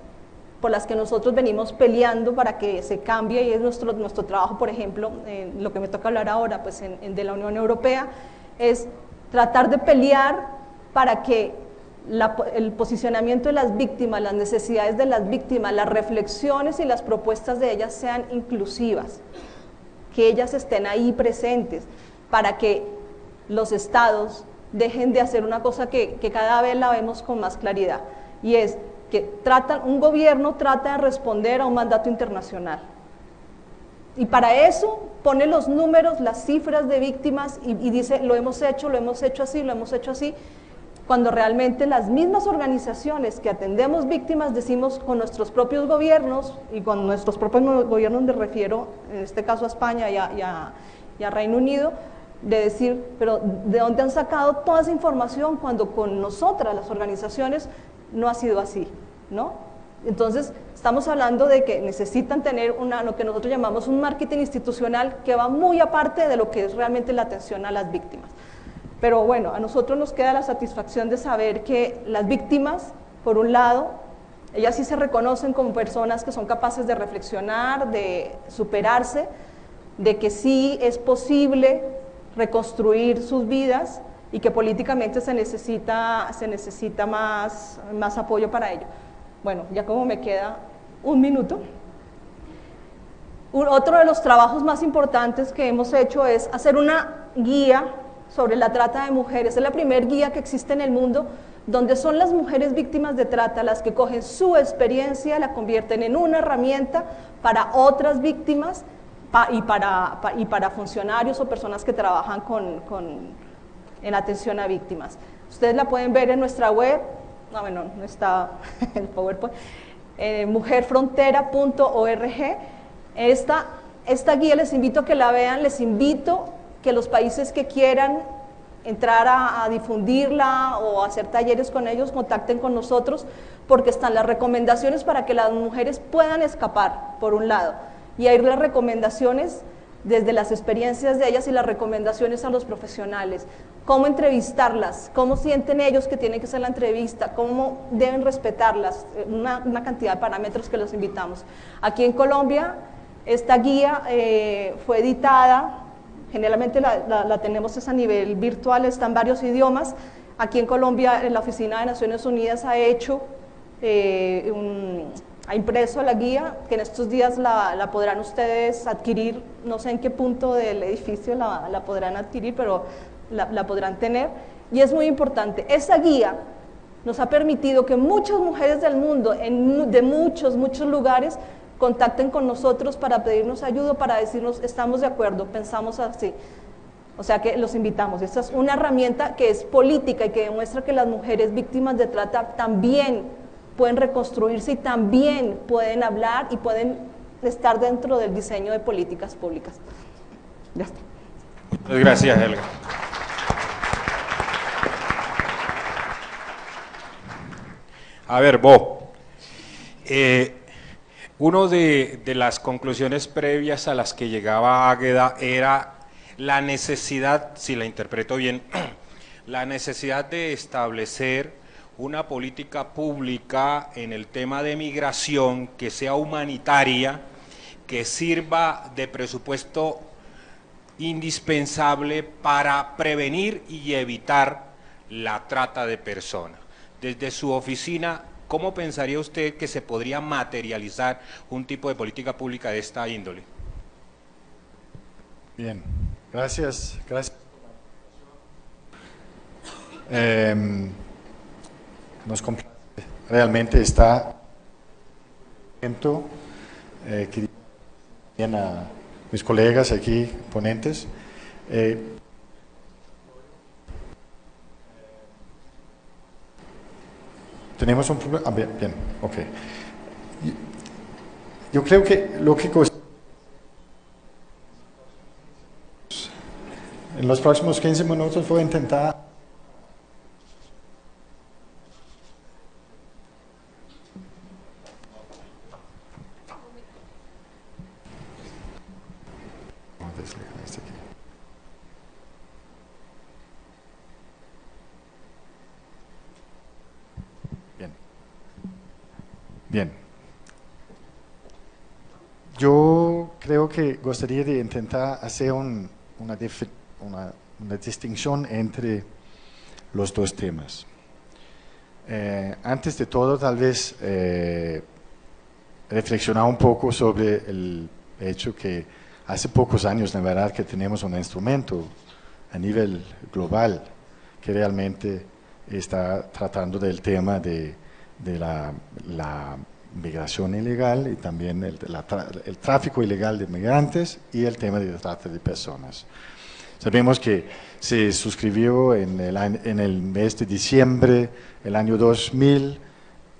por las que nosotros venimos peleando para que se cambie? Y es nuestro trabajo, por ejemplo, lo que me toca hablar ahora pues de la Unión Europea, es tratar de pelear para que el posicionamiento de las víctimas, las necesidades de las víctimas, las reflexiones y las propuestas de ellas sean inclusivas, que ellas estén ahí presentes, para que los estados dejen de hacer una cosa que cada vez la vemos con más claridad, y es que un gobierno trata de responder a un mandato internacional, y para eso pone los números, las cifras de víctimas y dice lo hemos hecho así, cuando realmente las mismas organizaciones que atendemos víctimas decimos con nuestros propios gobiernos, y con nuestros propios gobiernos me refiero en este caso a España y a Reino Unido, de decir, pero ¿de dónde han sacado toda esa información cuando con nosotras, las organizaciones, no ha sido así, ¿no? Entonces, estamos hablando de que necesitan tener lo que nosotros llamamos un marketing institucional que va muy aparte de lo que es realmente la atención a las víctimas. Pero bueno, a nosotros nos queda la satisfacción de saber que las víctimas, por un lado, ellas sí se reconocen como personas que son capaces de reflexionar, de superarse, de que sí es posible reconstruir sus vidas y que políticamente se necesita más apoyo para ello. Bueno, ya como me queda un minuto. Otro de los trabajos más importantes que hemos hecho es hacer una guía sobre la trata de mujeres. Es la primera guía que existe en el mundo donde son las mujeres víctimas de trata las que cogen su experiencia, la convierten en una herramienta para otras víctimas y para funcionarios o personas que trabajan en atención a víctimas. Ustedes la pueden ver en nuestra web, no está el PowerPoint, mujerfrontera.org. Esta guía les invito a que la vean, les invito que los países que quieran entrar a difundirla o hacer talleres con ellos, contacten con nosotros, porque están las recomendaciones para que las mujeres puedan escapar, por un lado, y hay las recomendaciones desde las experiencias de ellas y las recomendaciones a los profesionales, cómo entrevistarlas, cómo sienten ellos que tienen que hacer la entrevista, cómo deben respetarlas, una cantidad de parámetros que los invitamos. Aquí en Colombia, esta guía fue editada, generalmente la tenemos a nivel virtual, está en varios idiomas. Aquí en Colombia, en la Oficina de Naciones Unidas ha hecho ha impreso la guía, que en estos días la podrán ustedes adquirir, no sé en qué punto del edificio la podrán adquirir, pero la podrán tener, y es muy importante. Esa guía nos ha permitido que muchas mujeres del mundo, de muchos lugares, contacten con nosotros para pedirnos ayuda, para decirnos, estamos de acuerdo, pensamos así. O sea que los invitamos. Esta es una herramienta que es política y que demuestra que las mujeres víctimas de trata también pueden reconstruirse y también pueden hablar y pueden estar dentro del diseño de políticas públicas. Ya está. Muchas gracias, Helga. A ver, Bo, una de las conclusiones previas a las que llegaba Águeda era la necesidad, si la interpreto bien, la necesidad de establecer una política pública en el tema de migración que sea humanitaria, que sirva de presupuesto indispensable para prevenir y evitar la trata de personas. Desde su oficina, ¿cómo pensaría usted que se podría materializar un tipo de política pública de esta índole? Bien, gracias. Nos complace realmente está quería también a mis colegas aquí, ponentes. Tenemos un problema. Bien, ok. Yo creo que lógico es en los próximos 15 minutos voy a intentar Bien. Yo creo que gustaría de intentar hacer una distinción entre los dos temas. Antes de todo, tal vez reflexionar un poco sobre el hecho que hace pocos años, la verdad, que tenemos un instrumento a nivel global que realmente está tratando del tema de la migración ilegal y también el tráfico ilegal de migrantes y el tema de trata de personas. Sabemos que se suscribió en el mes de diciembre del año 2000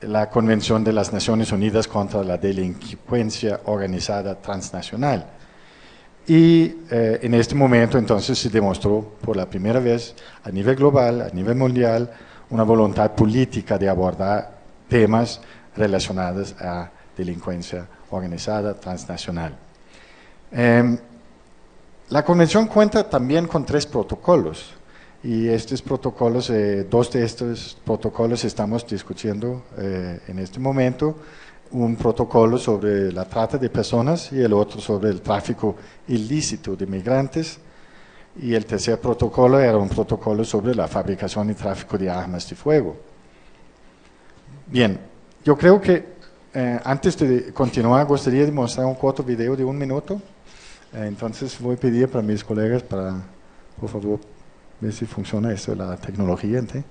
la Convención de las Naciones Unidas contra la Delincuencia Organizada Transnacional. Y en este momento entonces se demostró por la primera vez a nivel global, a nivel mundial, una voluntad política de abordar temas relacionados a delincuencia organizada transnacional. La convención cuenta también con 3 protocolos, y estos protocolos, 2 de estos protocolos estamos discutiendo en este momento. Un protocolo sobre la trata de personas y el otro sobre el tráfico ilícito de migrantes, y el tercer protocolo era un protocolo sobre la fabricación y tráfico de armas de fuego. Bien, yo creo que antes de continuar gustaría mostrar un corto video de 1 minuto. Entonces voy a pedir para mis colegas para, por favor, ver si funciona esto de la tecnología. ¿Sí?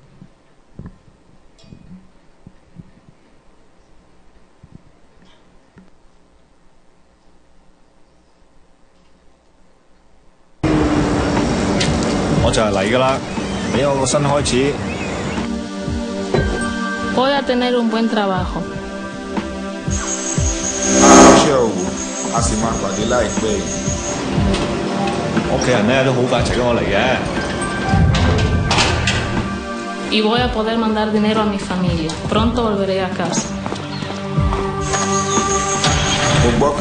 Voy a tener un buen trabajo. Y voy a poder mandar dinero a mi familia. Pronto volveré a casa. Voy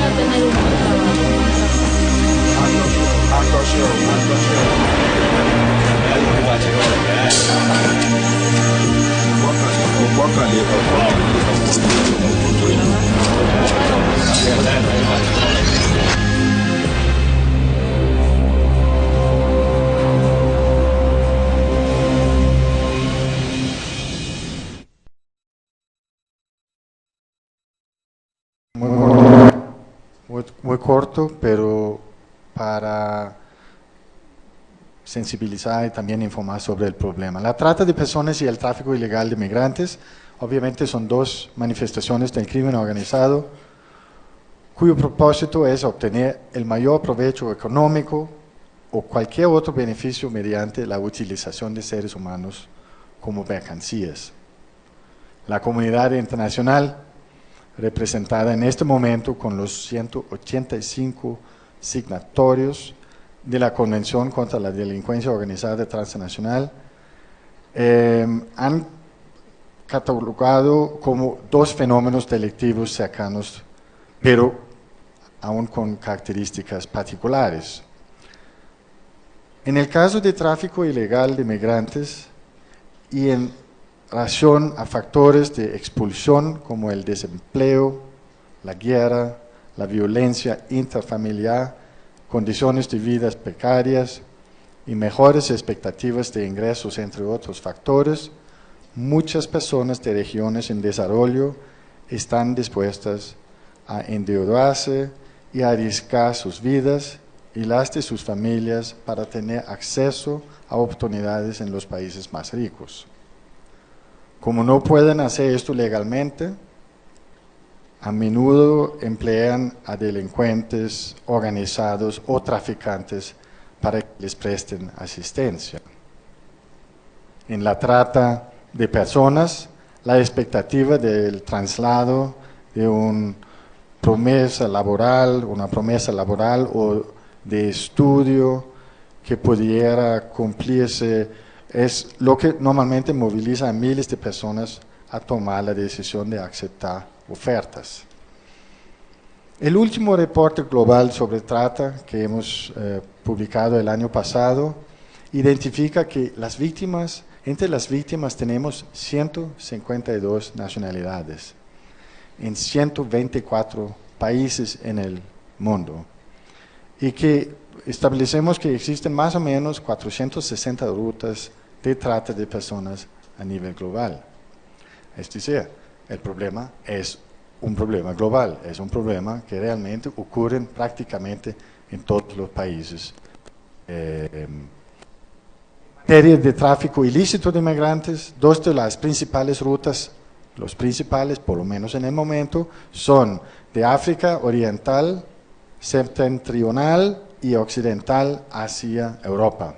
a tener un buen Muy corto, pero para sensibilizar y también informar sobre el problema. La trata de personas y el tráfico ilegal de migrantes obviamente son 2 manifestaciones del crimen organizado cuyo propósito es obtener el mayor provecho económico o cualquier otro beneficio mediante la utilización de seres humanos como mercancías. La comunidad internacional, representada en este momento con los 185 signatorios de la Convención contra la Delincuencia Organizada Transnacional, han catalogado como 2 fenómenos delictivos cercanos, pero aún con características particulares. En el caso de tráfico ilegal de migrantes y en relación a factores de expulsión como el desempleo, la guerra, la violencia intrafamiliar, condiciones de vida precarias y mejores expectativas de ingresos, entre otros factores, muchas personas de regiones en desarrollo están dispuestas a endeudarse y a arriesgar sus vidas y las de sus familias para tener acceso a oportunidades en los países más ricos. Como no pueden hacer esto legalmente, a menudo emplean a delincuentes organizados o traficantes para que les presten asistencia. En la trata de personas, la expectativa del traslado de una promesa laboral o de estudio que pudiera cumplirse es lo que normalmente moviliza a miles de personas a tomar la decisión de aceptar ofertas. El último reporte global sobre trata que hemos publicado el año pasado identifica que entre las víctimas tenemos 152 nacionalidades en 124 países en el mundo y que establecemos que existen más o menos 460 rutas de trata de personas a nivel global. Es decir, el problema es un problema global, es un problema que realmente ocurre prácticamente en todos los países. En materia de tráfico ilícito de migrantes, 2 de las principales rutas, los principales, por lo menos en el momento, son de África Oriental, Septentrional y Occidental hacia Europa.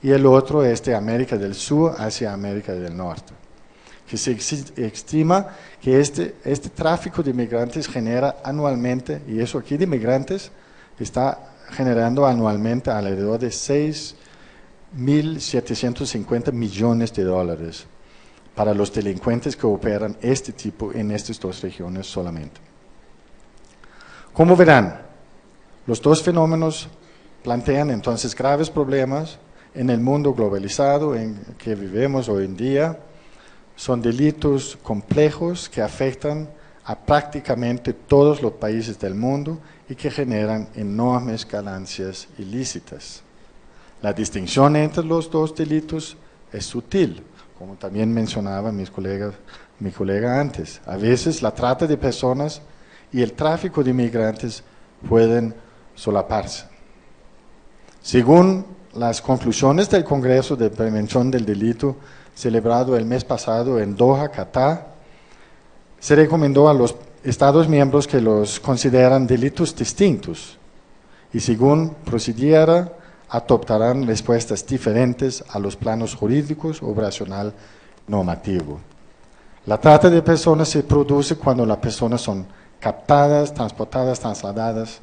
y el otro es de América del Sur hacia América del Norte. Que se estima que este tráfico de migrantes genera anualmente, y eso aquí de migrantes, está generando anualmente alrededor de 6.750 millones de dólares para los delincuentes que operan este tipo en estas dos regiones solamente. Como verán, los dos fenómenos plantean entonces graves problemas en el mundo globalizado en que vivimos hoy en día. Son delitos complejos que afectan a prácticamente todos los países del mundo y que generan enormes ganancias ilícitas. La distinción entre los dos delitos es sutil, como también mencionaba mi colega antes. A veces la trata de personas y el tráfico de migrantes pueden solaparse. Según las conclusiones del Congreso de Prevención del Delito, celebrado el mes pasado en Doha, Qatar, se recomendó a los Estados miembros que los consideran delitos distintos y según procediera, adoptarán respuestas diferentes a los planos jurídicos, operacional, normativo. La trata de personas se produce cuando las personas son captadas, transportadas, trasladadas,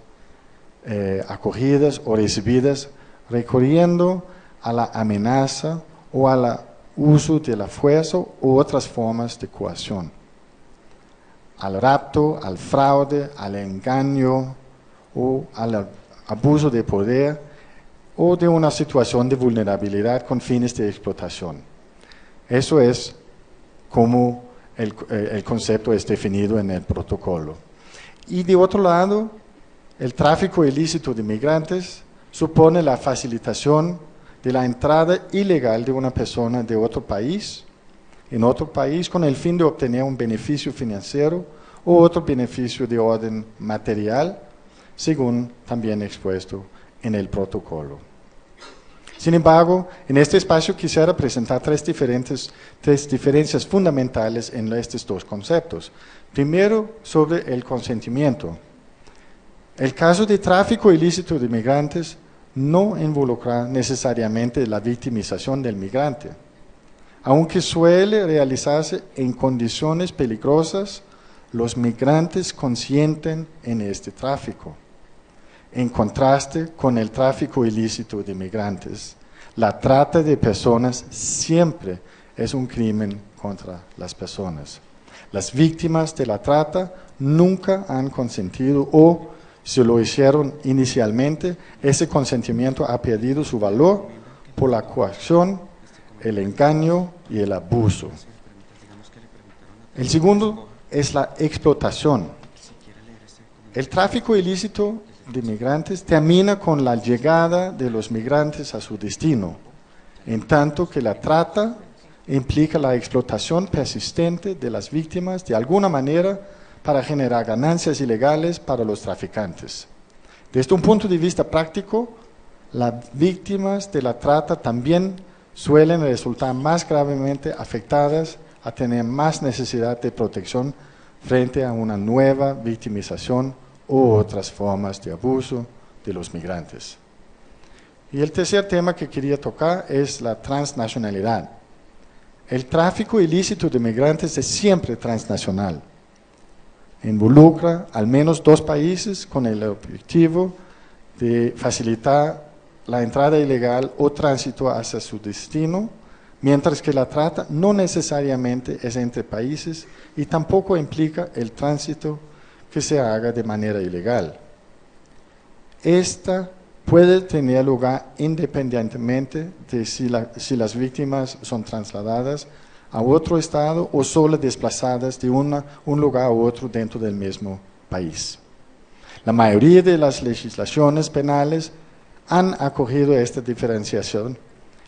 acogidas o recibidas, recurriendo a la amenaza o al uso de la fuerza u otras formas de coerción, al rapto, al fraude, al engaño o al abuso de poder o de una situación de vulnerabilidad con fines de explotación. Eso es como el concepto es definido en el protocolo. Y de otro lado, el tráfico ilícito de migrantes supone la facilitación de la entrada ilegal de una persona de otro país, en otro país, con el fin de obtener un beneficio financiero o otro beneficio de orden material, según también expuesto en el protocolo. Sin embargo, en este espacio quisiera presentar tres diferencias fundamentales en estos dos conceptos. Primero, sobre el consentimiento. El caso de tráfico ilícito de migrantes no involucra necesariamente la victimización del migrante, aunque suele realizarse en condiciones peligrosas. Los migrantes consienten en este tráfico. En contraste con el tráfico ilícito de migrantes, la trata de personas siempre es un crimen contra las personas. Las víctimas de la trata nunca han consentido o, si lo hicieron inicialmente, ese consentimiento ha perdido su valor por la coacción, el engaño y el abuso. El segundo es la explotación. El tráfico ilícito de migrantes termina con la llegada de los migrantes a su destino, en tanto que la trata implica la explotación persistente de las víctimas de alguna manera para generar ganancias ilegales para los traficantes. Desde un punto de vista práctico, las víctimas de la trata también suelen resultar más gravemente afectadas a tener más necesidad de protección frente a una nueva victimización u otras formas de abuso de los migrantes. Y el tercer tema que quería tocar es la transnacionalidad. El tráfico ilícito de migrantes es siempre transnacional. Involucra al menos dos países con el objetivo de facilitar la entrada ilegal o tránsito hacia su destino, mientras que la trata no necesariamente es entre países y tampoco implica el tránsito que se haga de manera ilegal. Esta puede tener lugar independientemente de si las víctimas son trasladadas a otro estado o solo desplazadas de un lugar a otro dentro del mismo país. La mayoría de las legislaciones penales han acogido esta diferenciación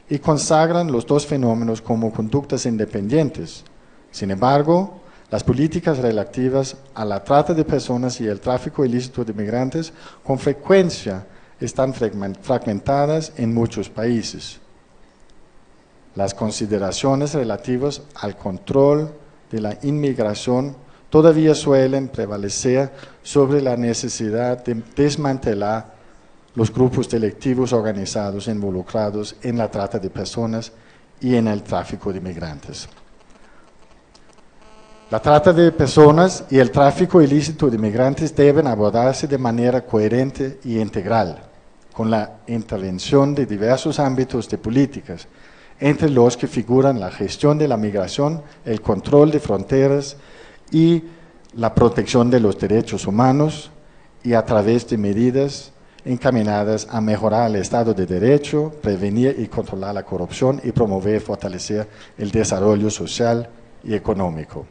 y consagran los dos fenómenos como conductas independientes. Sin embargo, las políticas relativas a la trata de personas y el tráfico ilícito de migrantes con frecuencia están fragmentadas en muchos países. Las consideraciones relativas al control de la inmigración todavía suelen prevalecer sobre la necesidad de desmantelar los grupos delictivos organizados involucrados en la trata de personas y en el tráfico de migrantes. La trata de personas y el tráfico ilícito de migrantes deben abordarse de manera coherente y integral, con la intervención de diversos ámbitos de políticas, entre los que figuran la gestión de la migración, el control de fronteras y la protección de los derechos humanos, y a través de medidas encaminadas a mejorar el Estado de Derecho, prevenir y controlar la corrupción y promover y fortalecer el desarrollo social y económico.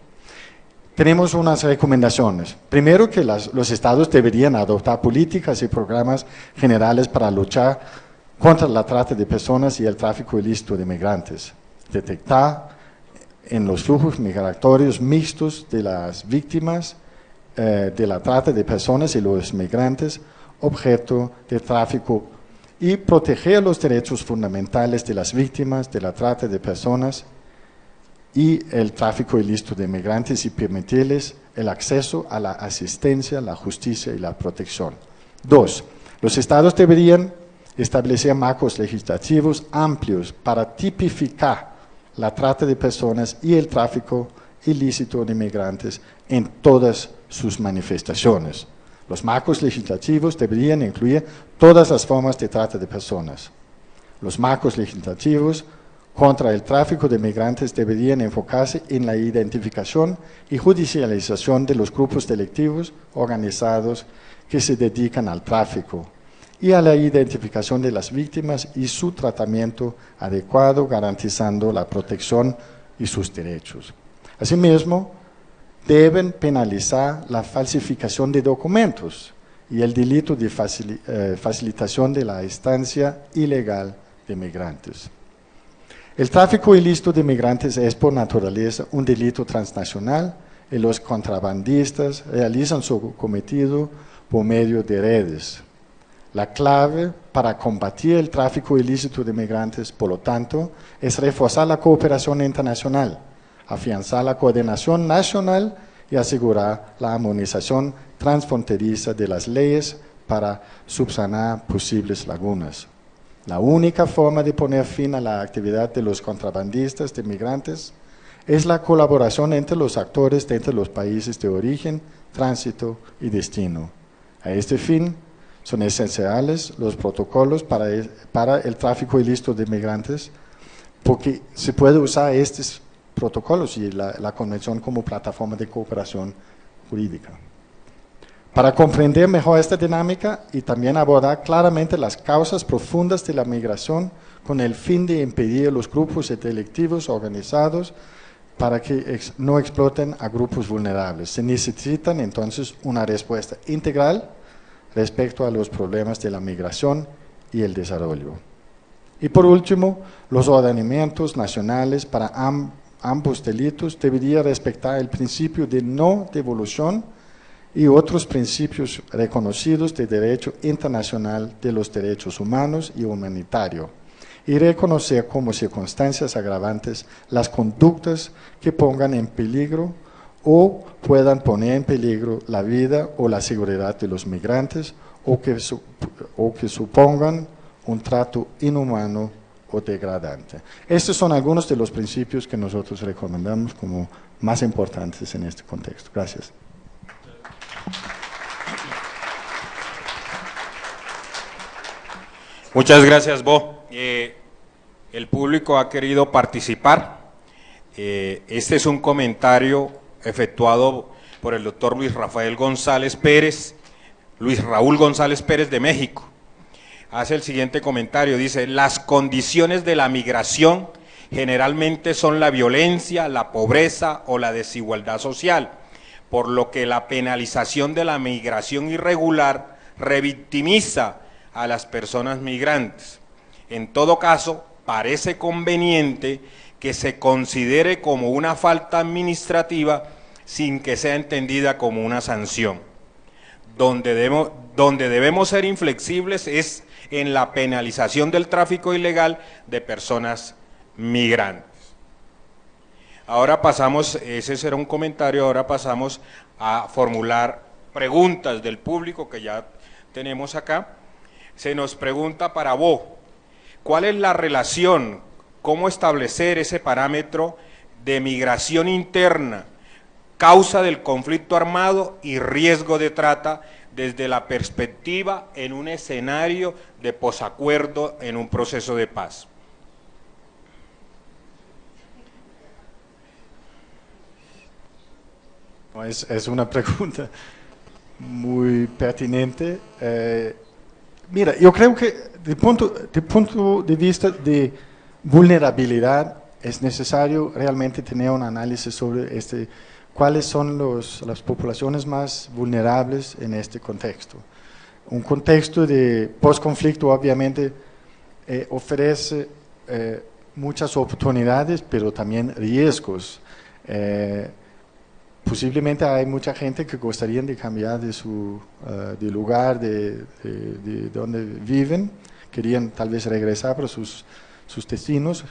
Tenemos unas recomendaciones. Primero, que los estados deberían adoptar políticas y programas generales para luchar contra la trata de personas y el tráfico ilícito de migrantes. Detectar en los flujos migratorios mixtos de las víctimas de la trata de personas y los migrantes objeto de tráfico y proteger los derechos fundamentales de las víctimas de la trata de personas y el tráfico ilícito de migrantes y permitirles el acceso a la asistencia, la justicia y la protección. 2. Los estados deberían establecer marcos legislativos amplios para tipificar la trata de personas y el tráfico ilícito de migrantes en todas sus manifestaciones. Los marcos legislativos deberían incluir todas las formas de trata de personas. Los marcos legislativos contra el tráfico de migrantes deberían enfocarse en la identificación y judicialización de los grupos delictivos organizados que se dedican al tráfico y a la identificación de las víctimas y su tratamiento adecuado, garantizando la protección y sus derechos. Asimismo, deben penalizar la falsificación de documentos y el delito de facilitación de la estancia ilegal de migrantes. El tráfico ilícito de migrantes es por naturaleza un delito transnacional y los contrabandistas realizan su cometido por medio de redes. La clave para combatir el tráfico ilícito de migrantes, por lo tanto, es reforzar la cooperación internacional, afianzar la coordinación nacional y asegurar la armonización transfronteriza de las leyes para subsanar posibles lagunas. La única forma de poner fin a la actividad de los contrabandistas de migrantes es la colaboración entre los actores de entre los países de origen, tránsito y destino. A este fin, son esenciales los protocolos para el tráfico ilícito de migrantes, porque se puede usar estos protocolos y la convención como plataforma de cooperación jurídica. Para comprender mejor esta dinámica y también abordar claramente las causas profundas de la migración con el fin de impedir los grupos delictivos organizados para que no exploten a grupos vulnerables. Se necesitan entonces una respuesta integral respecto a los problemas de la migración y el desarrollo. Y por último, los ordenamientos nacionales para ambos delitos deberían respetar el principio de no devolución y otros principios reconocidos de derecho internacional de los derechos humanos y humanitario, y reconocer como circunstancias agravantes las conductas que pongan en peligro o puedan poner en peligro la vida o la seguridad de los migrantes o que supongan un trato inhumano o degradante. Estos son algunos de los principios que nosotros recomendamos como más importantes en este contexto. Gracias. Muchas gracias, Bo. El público ha querido participar. Este es un comentario efectuado por el doctor Luis Raúl González Pérez de México. Hace el siguiente comentario, dice: las condiciones de la migración generalmente son la violencia, la pobreza o la desigualdad social, por lo que la penalización de la migración irregular revictimiza a las personas migrantes. En todo caso, parece conveniente que se considere como una falta administrativa sin que sea entendida como una sanción. Donde debemos ser inflexibles es en la penalización del tráfico ilegal de personas migrantes. Ahora pasamos, ese será un comentario, ahora pasamos a formular preguntas del público que ya tenemos acá. Se nos pregunta para vos, ¿cuál es la relación, cómo establecer ese parámetro de migración interna, causa del conflicto armado y riesgo de trata desde la perspectiva en un escenario de posacuerdo en un proceso de paz? Es una pregunta muy pertinente. Mira, yo creo que de punto de vista de vulnerabilidad es necesario realmente tener un análisis sobre cuáles son las poblaciones más vulnerables en este contexto. Un contexto de postconflicto obviamente ofrece muchas oportunidades, pero también riesgos. Posiblemente hay mucha gente que gustaría de cambiar de lugar, de donde viven, querían tal vez regresar para sus destinos,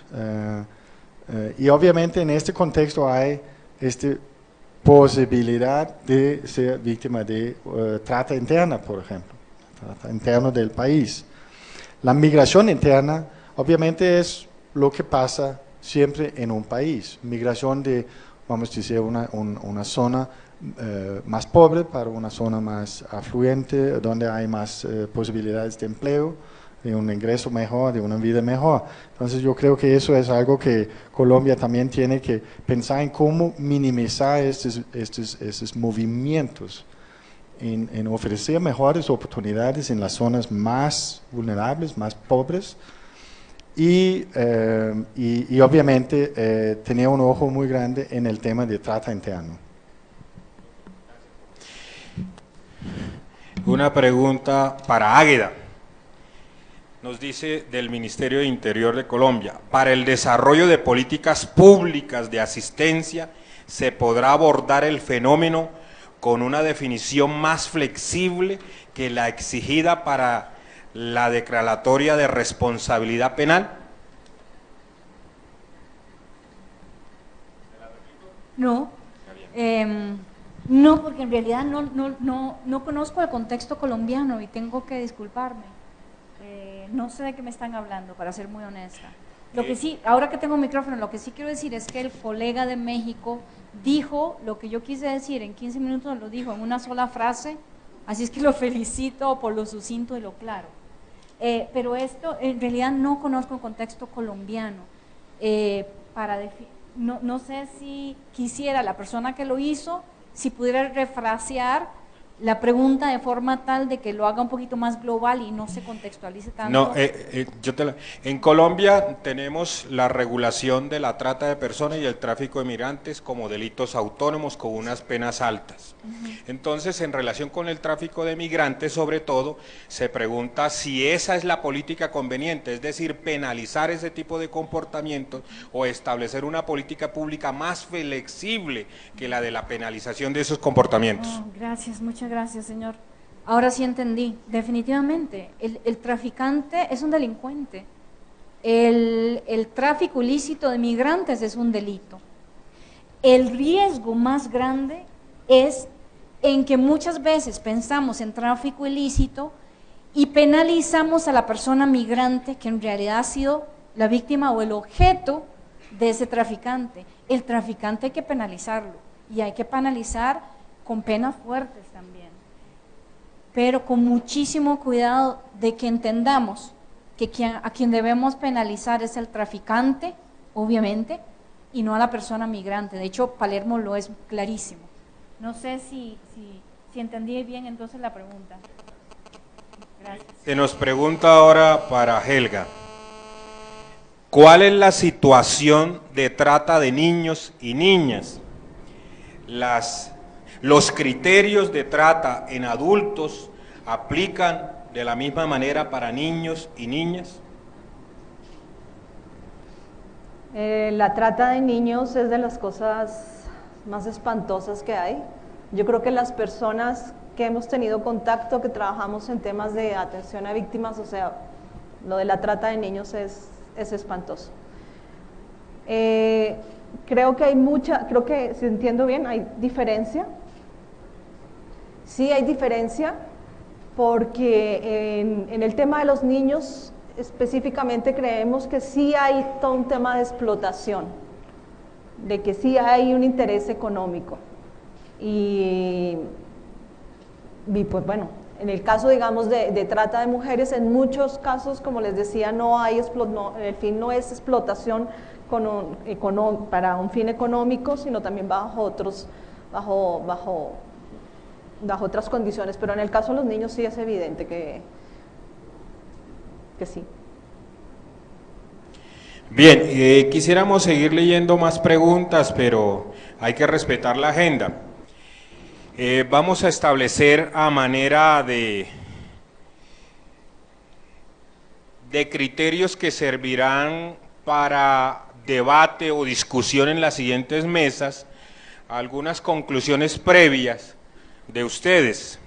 y obviamente en este contexto hay esta posibilidad de ser víctima de trata interna, por ejemplo, trata interna del país. La migración interna obviamente es lo que pasa siempre en un país, migración de, vamos a decir, una zona más pobre para una zona más afluente, donde hay más posibilidades de empleo, de un ingreso mejor, de una vida mejor. Entonces yo creo que eso es algo que Colombia también tiene que pensar en cómo minimizar estos movimientos, en ofrecer mejores oportunidades en las zonas más vulnerables, más pobres, y obviamente tenía un ojo muy grande en el tema de trata interno. Una pregunta para Águeda. Nos dice del Ministerio de Interior de Colombia, para el desarrollo de políticas públicas de asistencia, ¿se podrá abordar el fenómeno con una definición más flexible que la exigida para la declaratoria de responsabilidad penal? No, no, porque en realidad no conozco el contexto colombiano y tengo que disculparme. No sé de qué me están hablando, para ser muy honesta. Lo que sí, ahora que tengo micrófono, lo que sí quiero decir es que el colega de México dijo lo que yo quise decir, en 15 minutos lo dijo en una sola frase, así es que lo felicito por lo sucinto y lo claro. Pero esto, en realidad no conozco el contexto colombiano. No sé si quisiera la persona que lo hizo, si pudiera refrasear la pregunta de forma tal de que lo haga un poquito más global y no se contextualice tanto. No, en Colombia tenemos la regulación de la trata de personas y el tráfico de migrantes como delitos autónomos con unas penas altas. Entonces, en relación con el tráfico de migrantes, sobre todo, se pregunta si esa es la política conveniente, es decir, penalizar ese tipo de comportamientos o establecer una política pública más flexible que la de la penalización de esos comportamientos. Gracias, muchas gracias, señor. Ahora sí entendí, definitivamente, el traficante es un delincuente, el tráfico ilícito de migrantes es un delito. El riesgo más grande es en que muchas veces pensamos en tráfico ilícito y penalizamos a la persona migrante que en realidad ha sido la víctima o el objeto de ese traficante. El traficante hay que penalizarlo y hay que penalizar con penas fuertes también, pero con muchísimo cuidado de que entendamos que a quien debemos penalizar es el traficante, obviamente, y no a la persona migrante. De hecho, Palermo lo es clarísimo. No sé si entendí bien entonces la pregunta. Gracias. Se nos pregunta ahora para Helga, ¿cuál es la situación de trata de niños y niñas? ¿Los criterios de trata en adultos aplican de la misma manera para niños y niñas? La trata de niños es de las cosas más espantosas que hay. Yo creo que las personas que hemos tenido contacto, que trabajamos en temas de atención a víctimas, o sea, lo de la trata de niños es espantoso. Creo que si entiendo bien, hay diferencia. Sí hay diferencia porque en el tema de los niños específicamente creemos que sí hay todo un tema de explotación, de que sí hay un interés económico. Y pues bueno, en el caso, digamos, de trata de mujeres, en muchos casos, como les decía, el fin no es explotación para un fin económico, sino también bajo otras condiciones. Pero en el caso de los niños sí es evidente que sí. Bien, quisiéramos seguir leyendo más preguntas, pero hay que respetar la agenda. Vamos a establecer a manera de criterios que servirán para debate o discusión en las siguientes mesas algunas conclusiones previas de ustedes,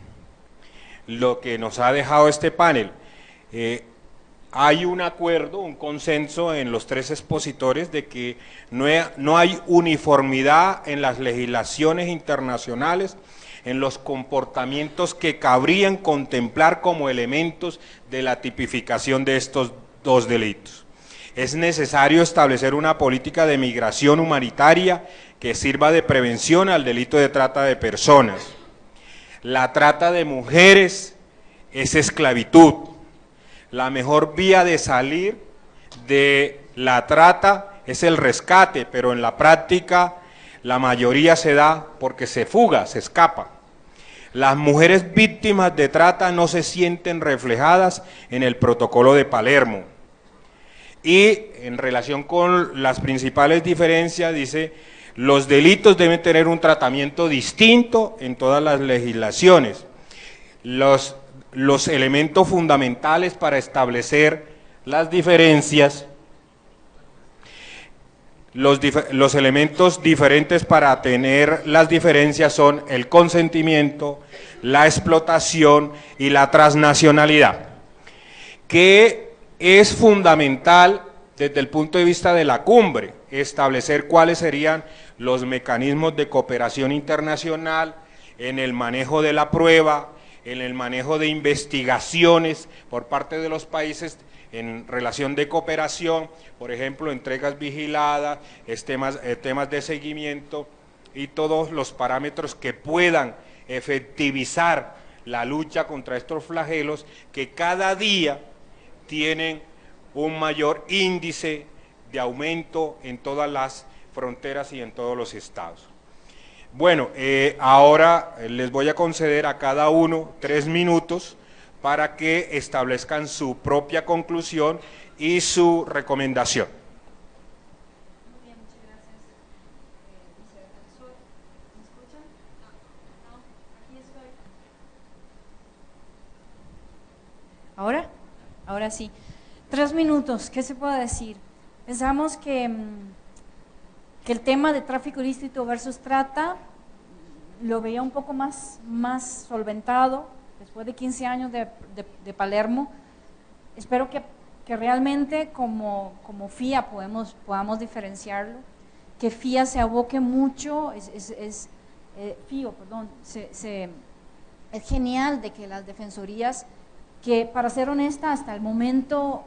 lo que nos ha dejado este panel. Hay un acuerdo, un consenso en los tres expositores de que no hay uniformidad en las legislaciones internacionales, en los comportamientos que cabrían contemplar como elementos de la tipificación de estos dos delitos. Es necesario establecer una política de migración humanitaria que sirva de prevención al delito de trata de personas. La trata de mujeres es esclavitud. La mejor vía de salir de la trata es el rescate, pero en la práctica la mayoría se da porque se fuga, se escapa. Las mujeres víctimas de trata no se sienten reflejadas en el protocolo de Palermo. Y en relación con las principales diferencias, dice, los delitos deben tener un tratamiento distinto en todas las legislaciones. Los elementos fundamentales para establecer las diferencias, los elementos diferentes para tener las diferencias son el consentimiento, la explotación y la transnacionalidad, que es fundamental desde el punto de vista de la cumbre, establecer cuáles serían los mecanismos de cooperación internacional en el manejo de la prueba, en el manejo de investigaciones por parte de los países en relación de cooperación, por ejemplo, entregas vigiladas, temas de seguimiento y todos los parámetros que puedan efectivizar la lucha contra estos flagelos que cada día tienen un mayor índice de aumento en todas las fronteras y en todos los estados. Bueno, ahora les voy a conceder a cada uno 3 minutos para que establezcan su propia conclusión y su recomendación. Muy bien, muchas gracias, vicedefensor. ¿Me escuchan? No, aquí estoy. ¿Ahora? Ahora sí. 3 minutos, ¿qué se puede decir? Pensamos que el tema de tráfico ilícito versus trata lo veía un poco más solventado después de 15 años de Palermo. Espero que realmente como FIA podamos diferenciarlo, que FIA se aboque mucho, es genial de que las defensorías, que para ser honesta hasta el momento,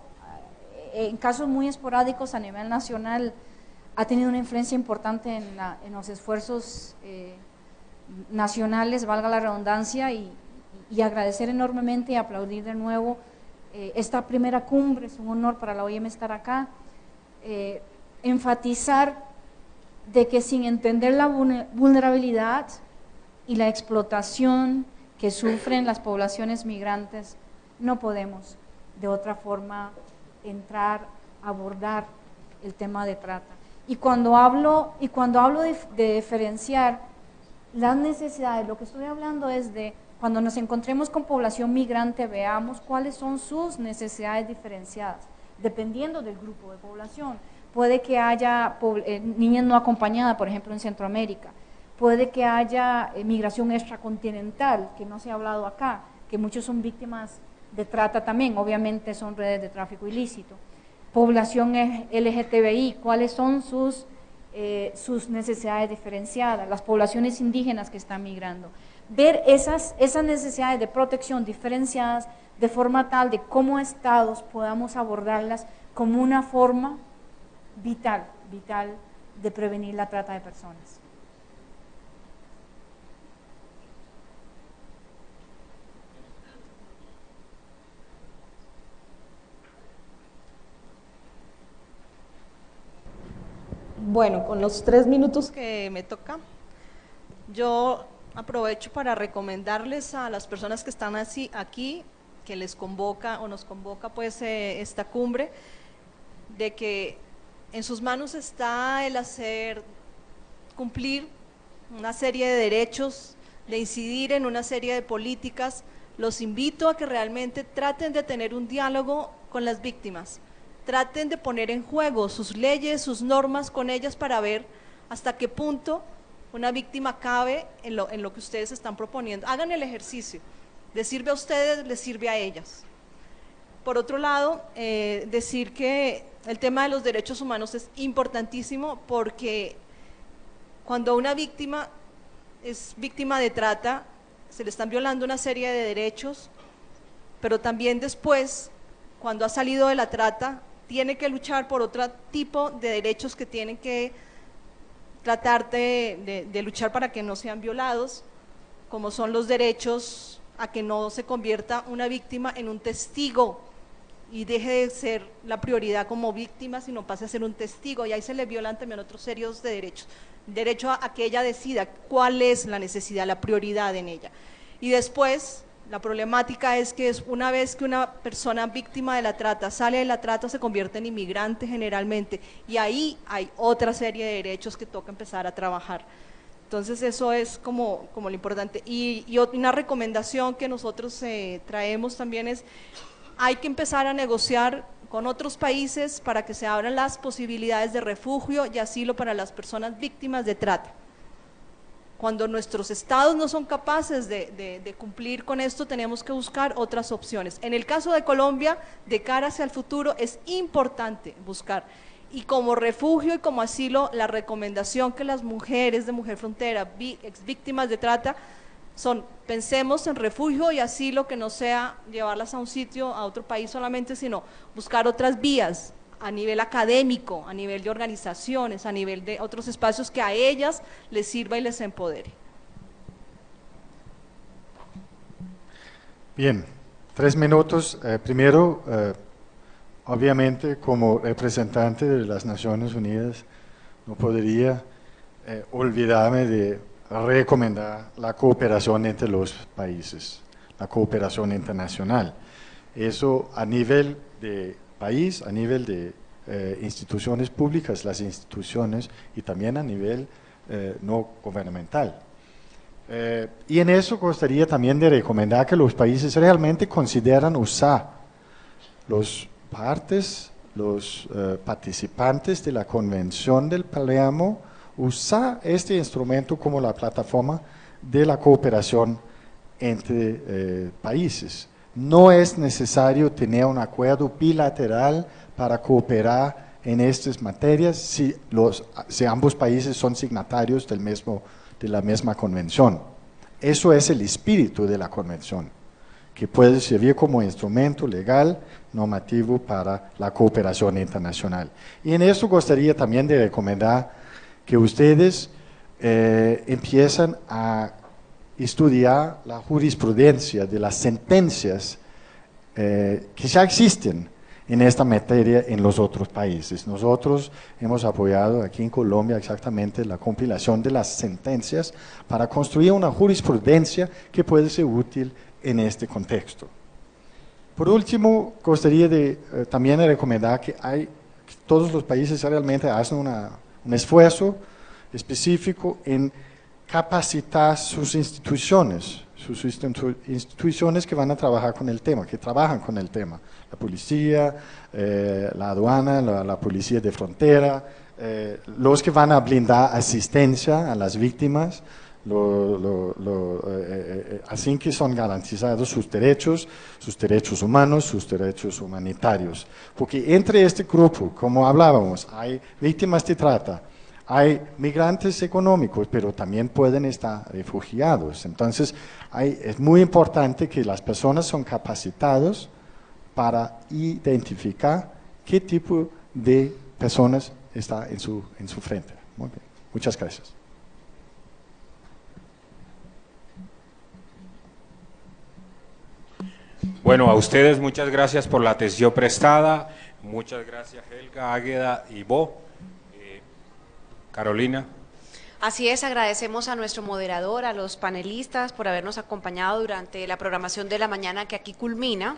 en casos muy esporádicos a nivel nacional, ha tenido una influencia importante en los esfuerzos nacionales, valga la redundancia, y agradecer enormemente y aplaudir de nuevo esta primera cumbre. Es un honor para la OIM estar acá, enfatizar de que sin entender la vulnerabilidad y la explotación que sufren las poblaciones migrantes, no podemos de otra forma abordar el tema de trata. Y cuando hablo de diferenciar las necesidades, lo que estoy hablando es de cuando nos encontremos con población migrante, veamos cuáles son sus necesidades diferenciadas, dependiendo del grupo de población. Puede que haya niñas no acompañadas, por ejemplo, en Centroamérica. Puede que haya migración extracontinental, que no se ha hablado acá, que muchos son víctimas de trata también, obviamente son redes de tráfico ilícito. Población LGTBI, cuáles son sus necesidades diferenciadas, las poblaciones indígenas que están migrando. ver esas necesidades de protección diferenciadas de forma tal de cómo estados podamos abordarlas como una forma vital de prevenir la trata de personas. Bueno, con los 3 minutos que me toca, yo aprovecho para recomendarles a las personas que están aquí, que les convoca o nos convoca pues esta cumbre, de que en sus manos está el cumplir una serie de derechos, de incidir en una serie de políticas. Los invito a que realmente traten de tener un diálogo con las víctimas, traten de poner en juego sus leyes, sus normas con ellas para ver hasta qué punto una víctima cabe en lo que ustedes están proponiendo. Hagan el ejercicio, les sirve a ustedes, les sirve a ellas. Por otro lado, decir que el tema de los derechos humanos es importantísimo, porque cuando una víctima es víctima de trata, se le están violando una serie de derechos, pero también después, cuando ha salido de la trata, tiene que luchar por otro tipo de derechos que tienen que tratar de luchar para que no sean violados, como son los derechos a que no se convierta una víctima en un testigo y deje de ser la prioridad como víctima, sino pase a ser un testigo, y ahí se le violan también otros serios de derechos. Derecho a que ella decida cuál es la necesidad, la prioridad en ella. Y después, la problemática es que una vez que una persona víctima de la trata sale de la trata, se convierte en inmigrante generalmente, y ahí hay otra serie de derechos que toca empezar a trabajar. Entonces eso es como lo importante. Y una recomendación que nosotros traemos también es: hay que empezar a negociar con otros países para que se abran las posibilidades de refugio y asilo para las personas víctimas de trata. Cuando nuestros estados no son capaces de cumplir con esto, tenemos que buscar otras opciones. En el caso de Colombia, de cara hacia el futuro, es importante buscar. Y como refugio y como asilo, la recomendación que las mujeres de Mujer Frontera, ex víctimas de trata, pensemos en refugio y asilo, que no sea llevarlas a un sitio, a otro país solamente, sino buscar otras vías a nivel académico, a nivel de organizaciones, a nivel de otros espacios que a ellas les sirva y les empodere. Bien, 3 minutos. Primero, obviamente, como representante de las Naciones Unidas, no podría olvidarme de recomendar la cooperación entre los países, la cooperación internacional. Eso a nivel de país, a nivel de instituciones públicas, las instituciones, y también a nivel no gubernamental. Y en eso gustaría también de recomendar que los países realmente consideran usar los participantes de la Convención del Palermo, usar este instrumento como la plataforma de la cooperación entre países. No es necesario tener un acuerdo bilateral para cooperar en estas materias si ambos países son signatarios de la misma convención. Eso es el espíritu de la convención, que puede servir como instrumento legal, normativo para la cooperación internacional. Y en eso gustaría también de recomendar que ustedes empiezan a estudiar la jurisprudencia de las sentencias que ya existen en esta materia en los otros países. Nosotros hemos apoyado aquí en Colombia exactamente la compilación de las sentencias para construir una jurisprudencia que puede ser útil en este contexto. Por último, gustaría también recomendar que todos los países realmente hacen un esfuerzo específico en capacitar sus instituciones que van a trabajar con el tema, que trabajan con el tema, la policía, la aduana, la policía de frontera, los que van a brindar asistencia a las víctimas, así que son garantizados sus derechos humanos, sus derechos humanitarios. Porque entre este grupo, como hablábamos, hay víctimas de trata, hay migrantes económicos, pero también pueden estar refugiados. Entonces, es muy importante que las personas son capacitadas para identificar qué tipo de personas está en su frente. Muy bien. Muchas gracias. Bueno, a ustedes muchas gracias por la atención prestada. Muchas gracias, Helga, Águeda y Bo. Carolina. Así es, agradecemos a nuestro moderador, a los panelistas por habernos acompañado durante la programación de la mañana que aquí culmina.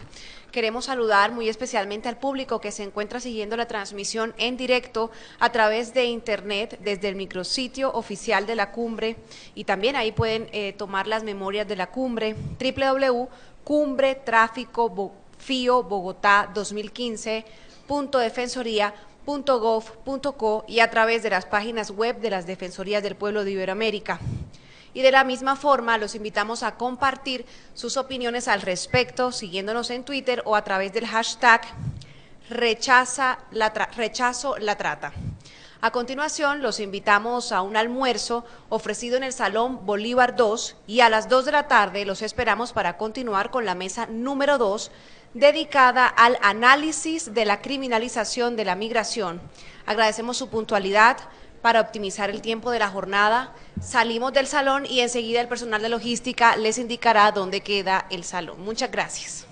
Queremos saludar muy especialmente al público que se encuentra siguiendo la transmisión en directo a través de internet desde el micrositio oficial de la cumbre, y también ahí pueden tomar las memorias de la cumbre, www.cumbretráfico-bogotá2015.defensoría.gov.co y a través de las páginas web de las Defensorías del Pueblo de Iberoamérica. Y de la misma forma los invitamos a compartir sus opiniones al respecto siguiéndonos en Twitter o a través del hashtag rechazo la trata. A continuación los invitamos a un almuerzo ofrecido en el Salón Bolívar 2 y a las 2 de la tarde los esperamos para continuar con la mesa número 2 dedicada al análisis de la criminalización de la migración. Agradecemos su puntualidad para optimizar el tiempo de la jornada. Salimos del salón y enseguida el personal de logística les indicará dónde queda el salón. Muchas gracias.